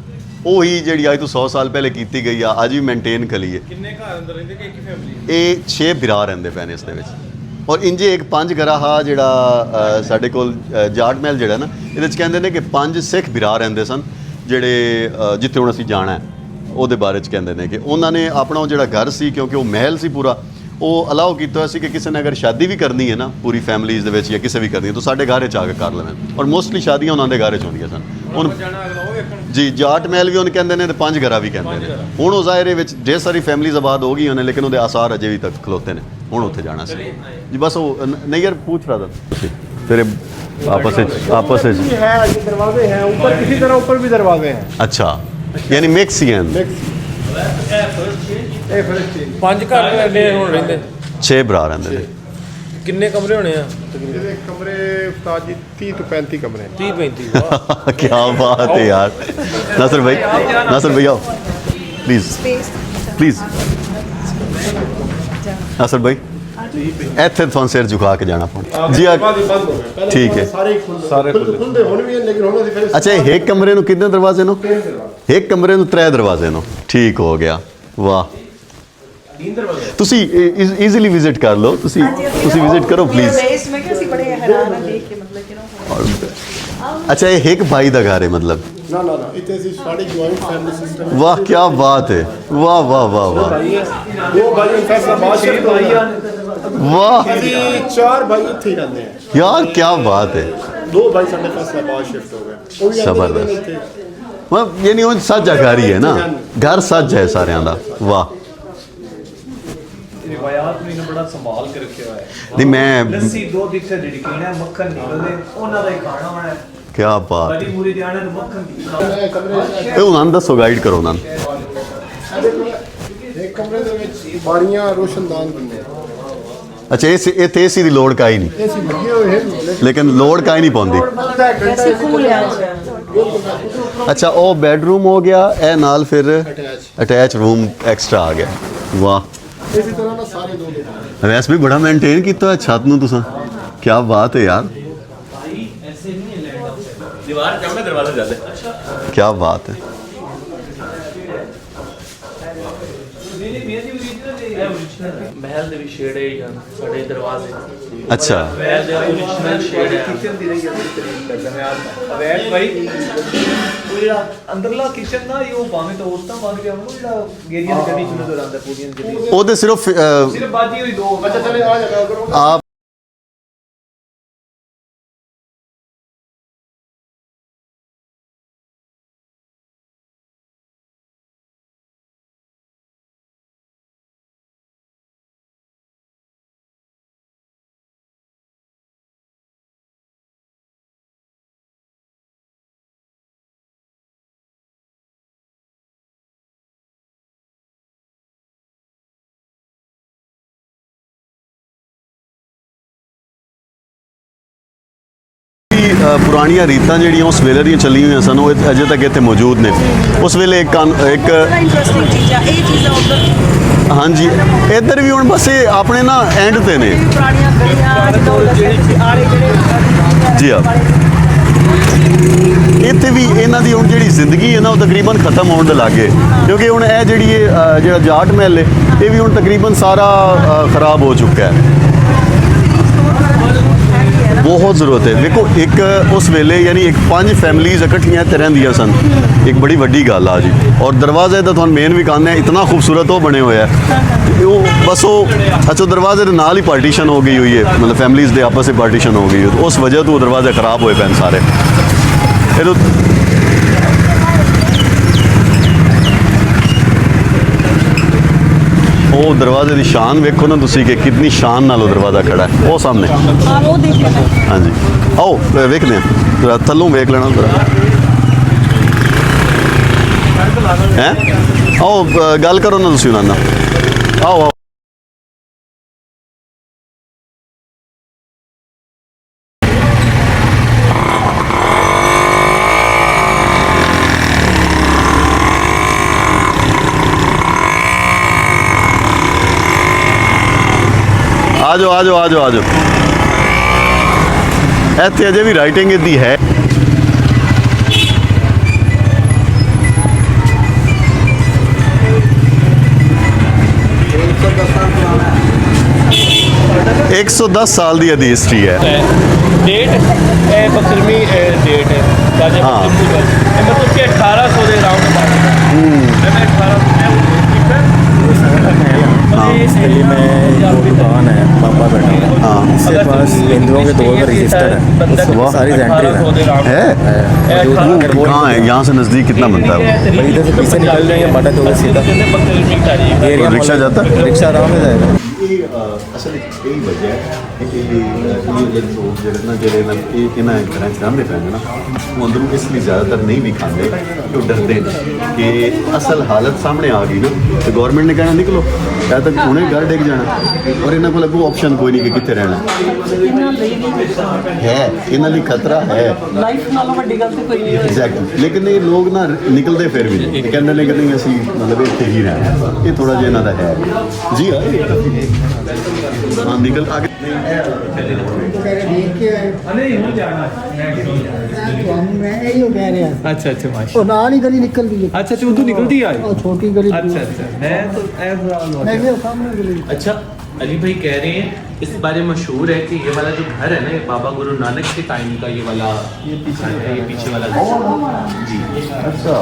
Speaker 3: ਉਹੀ ਜਿਹੜੀ ਅੱਜ ਤੋਂ 100 ਸਾਲ ਪਹਿਲੇ ਕੀਤੀ ਗਈ ਆ, ਅੱਜ ਵੀ ਮੇਨਟੇਨ ਕਰੀ ਹੈ।
Speaker 1: ਕਿੰਨੇ ਘਰ ਅੰਦਰ ਰਹਿੰਦੇ ਕਿ ਇੱਕ ਫੈਮਿਲੀ?
Speaker 3: ਇਹ 6 ਬਿਰਾ ਰਹਿੰਦੇ ਪਏ ਨੇ ਇਸ ਦੇ ਵਿੱਚ। ਔਰ ਇੰਜੇ ਇੱਕ 5 ਗਰਾਹਾ ਜਿਹੜਾ ਸਾਡੇ ਕੋਲ ਜਾਟ ਮਹਿਲ ਜਿਹੜਾ ਨਾ, ਇਹਦੇ 'ਚ ਕਹਿੰਦੇ ਨੇ ਕਿ 5 ਸਿੱਖ ਬਿਰਾ ਰਹਿੰਦੇ ਸਨ ਜਿਹੜੇ ਜਿੱਥੇ ਹੁਣ ਅਸੀਂ ਜਾਣਾ ਹੈ ਉਹਦੇ ਬਾਰੇ 'ਚ ਕਹਿੰਦੇ ਨੇ ਕਿ ਉਹਨਾਂ ਨੇ ਆਪਣਾ ਉਹ ਜਿਹੜਾ ਘਰ ਸੀ, ਕਿਉਂਕਿ ਉਹ ਮਹਿਲ ਸੀ ਪੂਰਾ, ਉਹ ਅਲਾਓ ਕੀਤਾ ਹੋਇਆ ਸੀ ਕਿ ਕਿਸੇ ਨੇ ਅਗਰ ਸ਼ਾਦੀ ਵੀ ਕਰਨੀ ਹੈ ਨਾ ਪੂਰੀ ਫੈਮਲੀਜ਼ ਦੇ ਵਿੱਚ ਜਾਂ ਕਿਸੇ ਵੀ ਕਰਨੀ ਹੈ ਤਾਂ ਸਾਡੇ ਘਰ 'ਚ ਆ ਕੇ ਕਰ ਲੈਣ। ਔਰ ਮੋਸਟਲੀ ਸ਼ਾਦੀਆਂ ਉਹਨਾਂ ਦੇ ਘਰ 'ਚ ਹੁੰਦੀਆਂ ਸਨ। ਹੁਣ ਜੀ ਜਾਟ ਮਹਿਲ ਵੀ ਉਹਨੂੰ ਕਹਿੰਦੇ ਨੇ ਤੇ 5 ਘਰਾਂ ਵੀ ਕਹਿੰਦੇ ਨੇ। ਹੁਣ ਉਹ ਜ਼ਾਹਿਰ ਵਿੱਚ ਢੇਰ ਸਾਰੀ ਫੈਮਲੀਜ਼ ਆਬਾਦ ਹੋ ਗਈਆਂ ਨੇ, ਲੇਕਿਨ ਉਹਦੇ ਆਸਾਰ ਅਜੇ ਵੀ ਤੱਕ ਖਲੋਤੇ ਨੇ। ਹੁਣ ਉੱਥੇ ਜਾਣਾ ਸੀ ਜੀ, ਬਸ ਉਹ ਨਹੀਂ ਯਾਰ ਪੁੱਛ ਰਹਾ था तेरे आपस में
Speaker 5: है आगे दरवाजे हैं ऊपर, किसी तरह ऊपर भी दरवाजे हैं।
Speaker 3: अच्छा यानी मिक्स ही हैं।
Speaker 1: ਪੰਜ ਘਰ ਰਹਿੰਦੇ ਹੁਣ ਰਹਿੰਦੇ
Speaker 3: 6 ਭਰਾ ਰਹਿੰਦੇ ਨੇ।
Speaker 1: ਕਿੰਨੇ ਕਮਰੇ ਹੋਣੇ ਆ?
Speaker 5: ये कमरे उस्ताद जी 30 तो 35 कमरे हैं।
Speaker 1: 30-35।
Speaker 3: क्या बात है यार। नासिर भाई आओ प्लीज प्लीज। नासिर भाई ਇੱਥੇ ਤੁਹਾਨੂੰ ਸਿਰ ਝੁਕਾ ਕੇ ਜਾਣਾ ਪਊ ਜੀ। ਠੀਕ ਹੈ,
Speaker 5: ਸਾਰੇ ਖੁੱਲਦੇ ਹੁਣ ਵੀ ਲੇਕਿਨ ਹੁਣ ਅਸੀਂ ਫਿਰ
Speaker 3: ਅੱਛਾ ਇਹ ਇੱਕ ਕਮਰੇ ਨੂੰ ਕਿੰਨੇ ਦਰਵਾਜ਼ੇ ਨੂੰ? ਇੱਕ ਕਮਰੇ ਨੂੰ 3 ਦਰਵਾਜ਼ੇ ਨੂੰ। ਠੀਕ ਹੋ ਗਿਆ, ਵਾਹ। ਤੁਸੀਂ ਈਜ਼ੀਲੀ ਵਿਜ਼ਿਟ ਕਰ ਲਓ, ਤੁਸੀਂ ਵਿਜ਼ਿਟ ਕਰੋ ਪਲੀਜ਼।
Speaker 6: इसमें क्या सी बड़े हैरान है देख के मतलब कि ना।
Speaker 3: अच्छा ये एक भाई ਦਾ ਘਰ ਹੈ ਮਤਲਬ?
Speaker 5: ਨਾ ਇੱਥੇ ਅਸੀਂ ਸਾਡੀ ਜੁਆਇੰਟ ਫੈਮਿਲੀ ਸਿਸਟਮ।
Speaker 3: वाह क्या बात है, वाह वाह वाह वाह
Speaker 5: ਦੋ ਭਾਈ ਫੈਸਲਾਬਾਦ ਸ਼ਿਫਟ ਹੋ ਗਏ।
Speaker 3: वाह
Speaker 5: ਅਸੀਂ 4 ਭਾਈ ਇੱਥੇ ਹੀ ਰਹਿੰਦੇ ਹਾਂ।
Speaker 3: यार क्या बात है।
Speaker 5: 2 ਭਾਈ ਸਾਡੇ ਫੈਸਲਾਬਾਦ ਸ਼ਿਫਟ ਹੋ ਗਏ। ਉਹ ਵੀ
Speaker 3: ਜ਼ਬਰਦਸਤ। मतलब यानी वो साझा घर ही है ना, घर साझा है सारे ਦਾ। वाह
Speaker 7: रिवायात में इन्हें बड़ा संभाल के रखे हुआ है।
Speaker 3: नहीं मैं
Speaker 7: लस्सी दो दिख से डिडकीना है, मक्खन निकलदे ਉਹਨਾਂ ਦਾ ਹੀ ਖਾਣਾ ਹੋਣਾ ਹੈ।
Speaker 3: क्या बात
Speaker 7: बड़ी
Speaker 3: है।
Speaker 7: मुरी जाने तो मक्खन की
Speaker 3: ਇਹ ਉਹਨਾਂ ਨੂੰ ਦੱਸੋ, ਗਾਈਡ ਕਰੋ ਉਹਨਾਂ ਨੂੰ।
Speaker 5: ਇੱਕ ਕਮਰੇ ਦੇ ਵਿੱਚ ਬਾਰੀਆਂ ਰੋਸ਼ਨਦਾਨ ਬੰਦੇ ਆ।
Speaker 3: ਅੱਛਾ ਇਹ ਏਸੀ ਦੀ ਲੋੜ ਕਾਈ ਨਹੀਂ,
Speaker 5: ਅਸੀਂ ਲੱਗੇ ਹੋਏ ਹਨ
Speaker 3: ਲੇਕਿਨ ਲੋੜ ਕਾਈ ਨਹੀਂ ਪਾਉਂਦੀ।
Speaker 6: वैसे कूल है आज।
Speaker 3: ਅੱਛਾ ਉਹ ਬੈਡਰੂਮ ਹੋ ਗਿਆ, ਇਹ ਨਾਲ ਫਿਰ ਅਟੈਚ ਰੂਮ ਐਕਸਟਰਾ ਆ ਗਿਆ। ਵਾਹ
Speaker 5: ਇਸੇ ਤਰ੍ਹਾਂ ਨਾਲ ਸਾਰੇ ਦੋ
Speaker 3: ਵੈਸੇ ਵੀ ਬੜਾ ਮੇਨਟੇਨ ਕੀਤਾ ਹੈ ਛੱਤ ਨੂੰ ਤੁਸੀਂ, ਕੀ ਬਾਤ ਹੈ यार,
Speaker 2: दीवार कम है दरवाजा ज्यादा।
Speaker 3: क्या बात है।
Speaker 2: महल ਦੇ ਵੀ ਸ਼ੇਡ ਹੈ ਜਾਂ ਸਾਡੇ ਦਰਵਾਜ਼ੇ
Speaker 3: अच्छा
Speaker 2: महल ਦੇ original ਸ਼ੇਡ ਹੈ।
Speaker 7: ਕਿਚਨ ਦੀ ਰਹੀ ਜਾਂਦੀ ਤਰੀਕ ਕਰਦਾ ਮੈਂ ਅਵੈਟ ਭਾਈ ਉਹ ਜਿਹੜਾ ਅੰਦਰਲਾ ਕਿਚਨ ਨਾ ਇਹ ਉਹ ਭਾਵੇਂ ਤਾਂ ਉਸ ਤਾਂ ਵੱਧ ਗਿਆ ਉਹਨੂੰ ਜਿਹੜਾ ਗੇਰੀਆਂ ਦੀ ਗੱਡੀ ਚ ਨਜ਼ਰ ਆਉਂਦਾ ਪੂਰੀਆਂ ਗੱਡੀ
Speaker 3: ਉਹਦੇ ਸਿਰਫ
Speaker 7: ਸਿਰਫ ਬਾਜੀ ਹੋਈ ਦੋ
Speaker 5: ਅੱਛਾ ਚਲੇ ਆ ਜਾਣਾ ਕਰੋ।
Speaker 3: ਆਪ ਪੁਰਾਣੀਆਂ ਰੀਤਾਂ ਜਿਹੜੀਆਂ ਉਸ ਵੇਲੇ ਦੀਆਂ ਚੱਲੀਆਂ ਹੋਈਆਂ ਸਨ, ਉਹ ਅਜੇ ਤੱਕ ਇੱਥੇ ਮੌਜੂਦ ਨੇ। ਉਸ ਵੇਲੇ ਇੱਕ
Speaker 6: ਇੰਟਰਸਟਿੰਗ ਚੀਜ਼ਾਂ ਇਹ ਚੀਜ਼ਾਂ ਉਧਰ
Speaker 3: ਹਾਂਜੀ ਇੱਧਰ ਵੀ ਹੁਣ ਬਸ ਇਹ ਆਪਣੇ ਨਾ ਐਂਡ ਤੇ ਨੇ
Speaker 6: ਪੁਰਾਣੀਆਂ ਗਲੀਆਂ ਜਿਹੜੇ ਆਲੇ ਜਿਹੜੇ
Speaker 3: ਜੀ ਹਾਂ। ਇੱਥੇ ਵੀ ਇਹਨਾਂ ਦੀ ਹੁਣ ਜਿਹੜੀ ਜ਼ਿੰਦਗੀ ਹੈ ਨਾ ਉਹ ਤਕਰੀਬਨ ਖਤਮ ਹੋਣ ਦੇ ਲਾਗੇ, ਕਿਉਂਕਿ ਹੁਣ ਇਹ ਜਿਹੜੀ ਜਿਹੜਾ ਜਾਟ ਮਹਿਲ ਹੈ ਇਹ ਵੀ ਹੁਣ ਤਕਰੀਬਨ ਸਾਰਾ ਖਰਾਬ ਹੋ ਚੁੱਕਾ ਹੈ। ਬਹੁਤ ਜ਼ਰੂਰਤ ਹੈ। ਦੇਖੋ ਇੱਕ ਉਸ ਵੇਲੇ ਯਾਨੀ ਇੱਕ 5 ਫੈਮਲੀਜ਼ ਇਕੱਠੀਆਂ ਇੱਥੇ ਰਹਿੰਦੀਆਂ ਸਨ, ਇੱਕ ਬੜੀ ਵੱਡੀ ਗੱਲ ਆ ਜੀ। ਔਰ ਦਰਵਾਜ਼ੇ ਦਾ ਤੁਹਾਨੂੰ ਮੇਨ ਵੀ ਕਹਿੰਦੇ ਆ ਇਤਨਾ ਖੂਬਸੂਰਤ ਉਹ ਬਣੇ ਹੋਇਆ ਹੈ ਉਹ ਬਸ ਉਹ ਅੱਛਾ ਦਰਵਾਜ਼ੇ ਦੇ ਨਾਲ ਹੀ ਪਾਰਟੀਸ਼ਨ ਹੋ ਗਈ ਹੋਈ ਹੈ, ਮਤਲਬ ਫੈਮਲੀਜ਼ ਦੇ ਆਪਸ ਵਿੱਚ ਪਾਰਟੀਸ਼ਨ ਹੋ ਗਈ ਉਸ ਵਜ੍ਹਾ ਤੋਂ ਦਰਵਾਜ਼ੇ ਖਰਾਬ ਹੋਏ ਪੈਣ ਸਾਰੇ। ਇਹਨੂੰ ਉਹ ਦਰਵਾਜ਼ੇ ਦੀ ਸ਼ਾਨ ਵੇਖੋ ਨਾ ਤੁਸੀਂ ਕਿ ਕਿੰਨੀ ਸ਼ਾਨ ਨਾਲ ਉਹ ਦਰਵਾਜ਼ਾ ਖੜਾ ਹੈ ਉਹ ਸਾਹਮਣੇ।
Speaker 6: ਹਾਂ ਉਹ ਦੇਖ ਲੈਣਾ।
Speaker 3: ਹਾਂਜੀ ਆਓ ਵੇਖਦੇ ਹਾਂ ਜਰਾ ਥੱਲੋਂ ਵੇਖ ਲੈਣਾ ਜਰਾ ਹੈ। ਆਓ ਗੱਲ ਕਰੋ ਨਾ ਤੁਸੀਂ ਉਹਨਾਂ ਨਾਲ। ਆਓ ਆਓ आ जाओ आ जाओ आ जाओ आ जाओ। ਇੱਥੇ ਅਜੇ ਵੀ ਰਾਈਟਿੰਗ ਇਹਦੀ ਹੈ। एक 110 साल ਦੀ ਇਹਦੀ ਹਿਸਟਰੀ ਹੈ।
Speaker 2: डेट ਇਹ 12ਵੀਂ डेट है राजा
Speaker 3: हाँ।
Speaker 2: मतलब कि 1800 ਦੇ राउंड बात है। मैं 1800
Speaker 8: इसके लिए मैं जो दुकान है पापा बैठा
Speaker 3: हाँ
Speaker 8: इसके पास हिंदुओं के दो का रजिस्टर है, सारी एंट्री
Speaker 3: है
Speaker 8: अगर वो
Speaker 3: कहाँ है यहाँ से नज़दीक कितना बनता है
Speaker 8: भाई इधर से पीछे निकल जाएंगे बाटा तो सीधा
Speaker 3: वो रिक्शा जाता है
Speaker 8: रिक्शा आराम से जाएगा।
Speaker 3: ਅਸਲ ਵਿੱਚ ਇਹ ਵਜ੍ਹਾ ਹੈ ਕਿ ਇਹ ਲੋਕ ਜਿਹੜੇ ਨਾ ਇਹਨਾਂ ਘਰਾਂ 'ਚ ਰਹਿੰਦੇ ਪੈਂਦੇ ਨਾ ਉਹ ਅੰਦਰੋਂ ਇਸ ਲਈ ਜ਼ਿਆਦਾਤਰ ਨਹੀਂ ਵੀ ਖਾਂਦੇ ਕਿ ਉਹ ਡਰਦੇ ਨੇ ਕਿ ਅਸਲ ਹਾਲਤ ਸਾਹਮਣੇ ਆ ਗਈ ਨਾ ਤੇ ਗਵਰਨਮੈਂਟ ਨੇ ਕਹਿਣਾ ਨਿਕਲੋ ਜਾਂ ਤਾਂ ਹੁਣੇ ਘਰ ਡਿੱਗ ਜਾਣਾ ਔਰ ਇਹਨਾਂ ਕੋਲ ਅੱਗੋਂ ਆਪਸ਼ਨ ਕੋਈ ਨਹੀਂ ਕਿ ਕਿੱਥੇ ਰਹਿਣਾ ਹੈ। ਇਹਨਾਂ ਲਈ ਖਤਰਾ ਹੈ
Speaker 4: ਲਾਈਫ ਨਾਲੋਂ ਵੱਡੀ ਗੱਲ ਤੇ ਕੋਈ ਨਹੀਂ ਹੋਈ।
Speaker 3: ਐਗਜ਼ੈਕਟਲੀ। ਲੇਕਿਨ ਇਹ ਲੋਕ ਨਾ ਨਿਕਲਦੇ ਫਿਰ ਵੀ ਨਹੀਂ, ਇਹ ਕਹਿੰਦੇ ਨੇ ਕਿ ਨਹੀਂ ਅਸੀਂ ਮਤਲਬ ਇੱਥੇ ਹੀ ਰਹਿਣਾ। ਇਹ ਥੋੜਾ ਜਿਹਾ ਇਹਨਾਂ ਦਾ ਹੈ ਜੀ ਹਾਂ ਨਿਕਲ ਆ
Speaker 7: ਨਹੀਂ ਹੁਣ ਜਾਣਾ
Speaker 9: मैं यही कह रहा
Speaker 7: अच्छा अच्छा माशा
Speaker 9: और नाल ही गली निकलती है।
Speaker 7: अच्छा अच्छा उधर निकलती आई
Speaker 9: और छोटी गली
Speaker 7: अच्छा अच्छा मैं तो ऐसा
Speaker 9: मैं ये सामने गली
Speaker 2: अच्छा अली भाई कह रहे हैं इस बारे में मशहूर है कि ये वाला जो घर है ना ये बाबा गुरु नानक के टाइम का ये वाला ये पीछे वाला जी
Speaker 3: अच्छा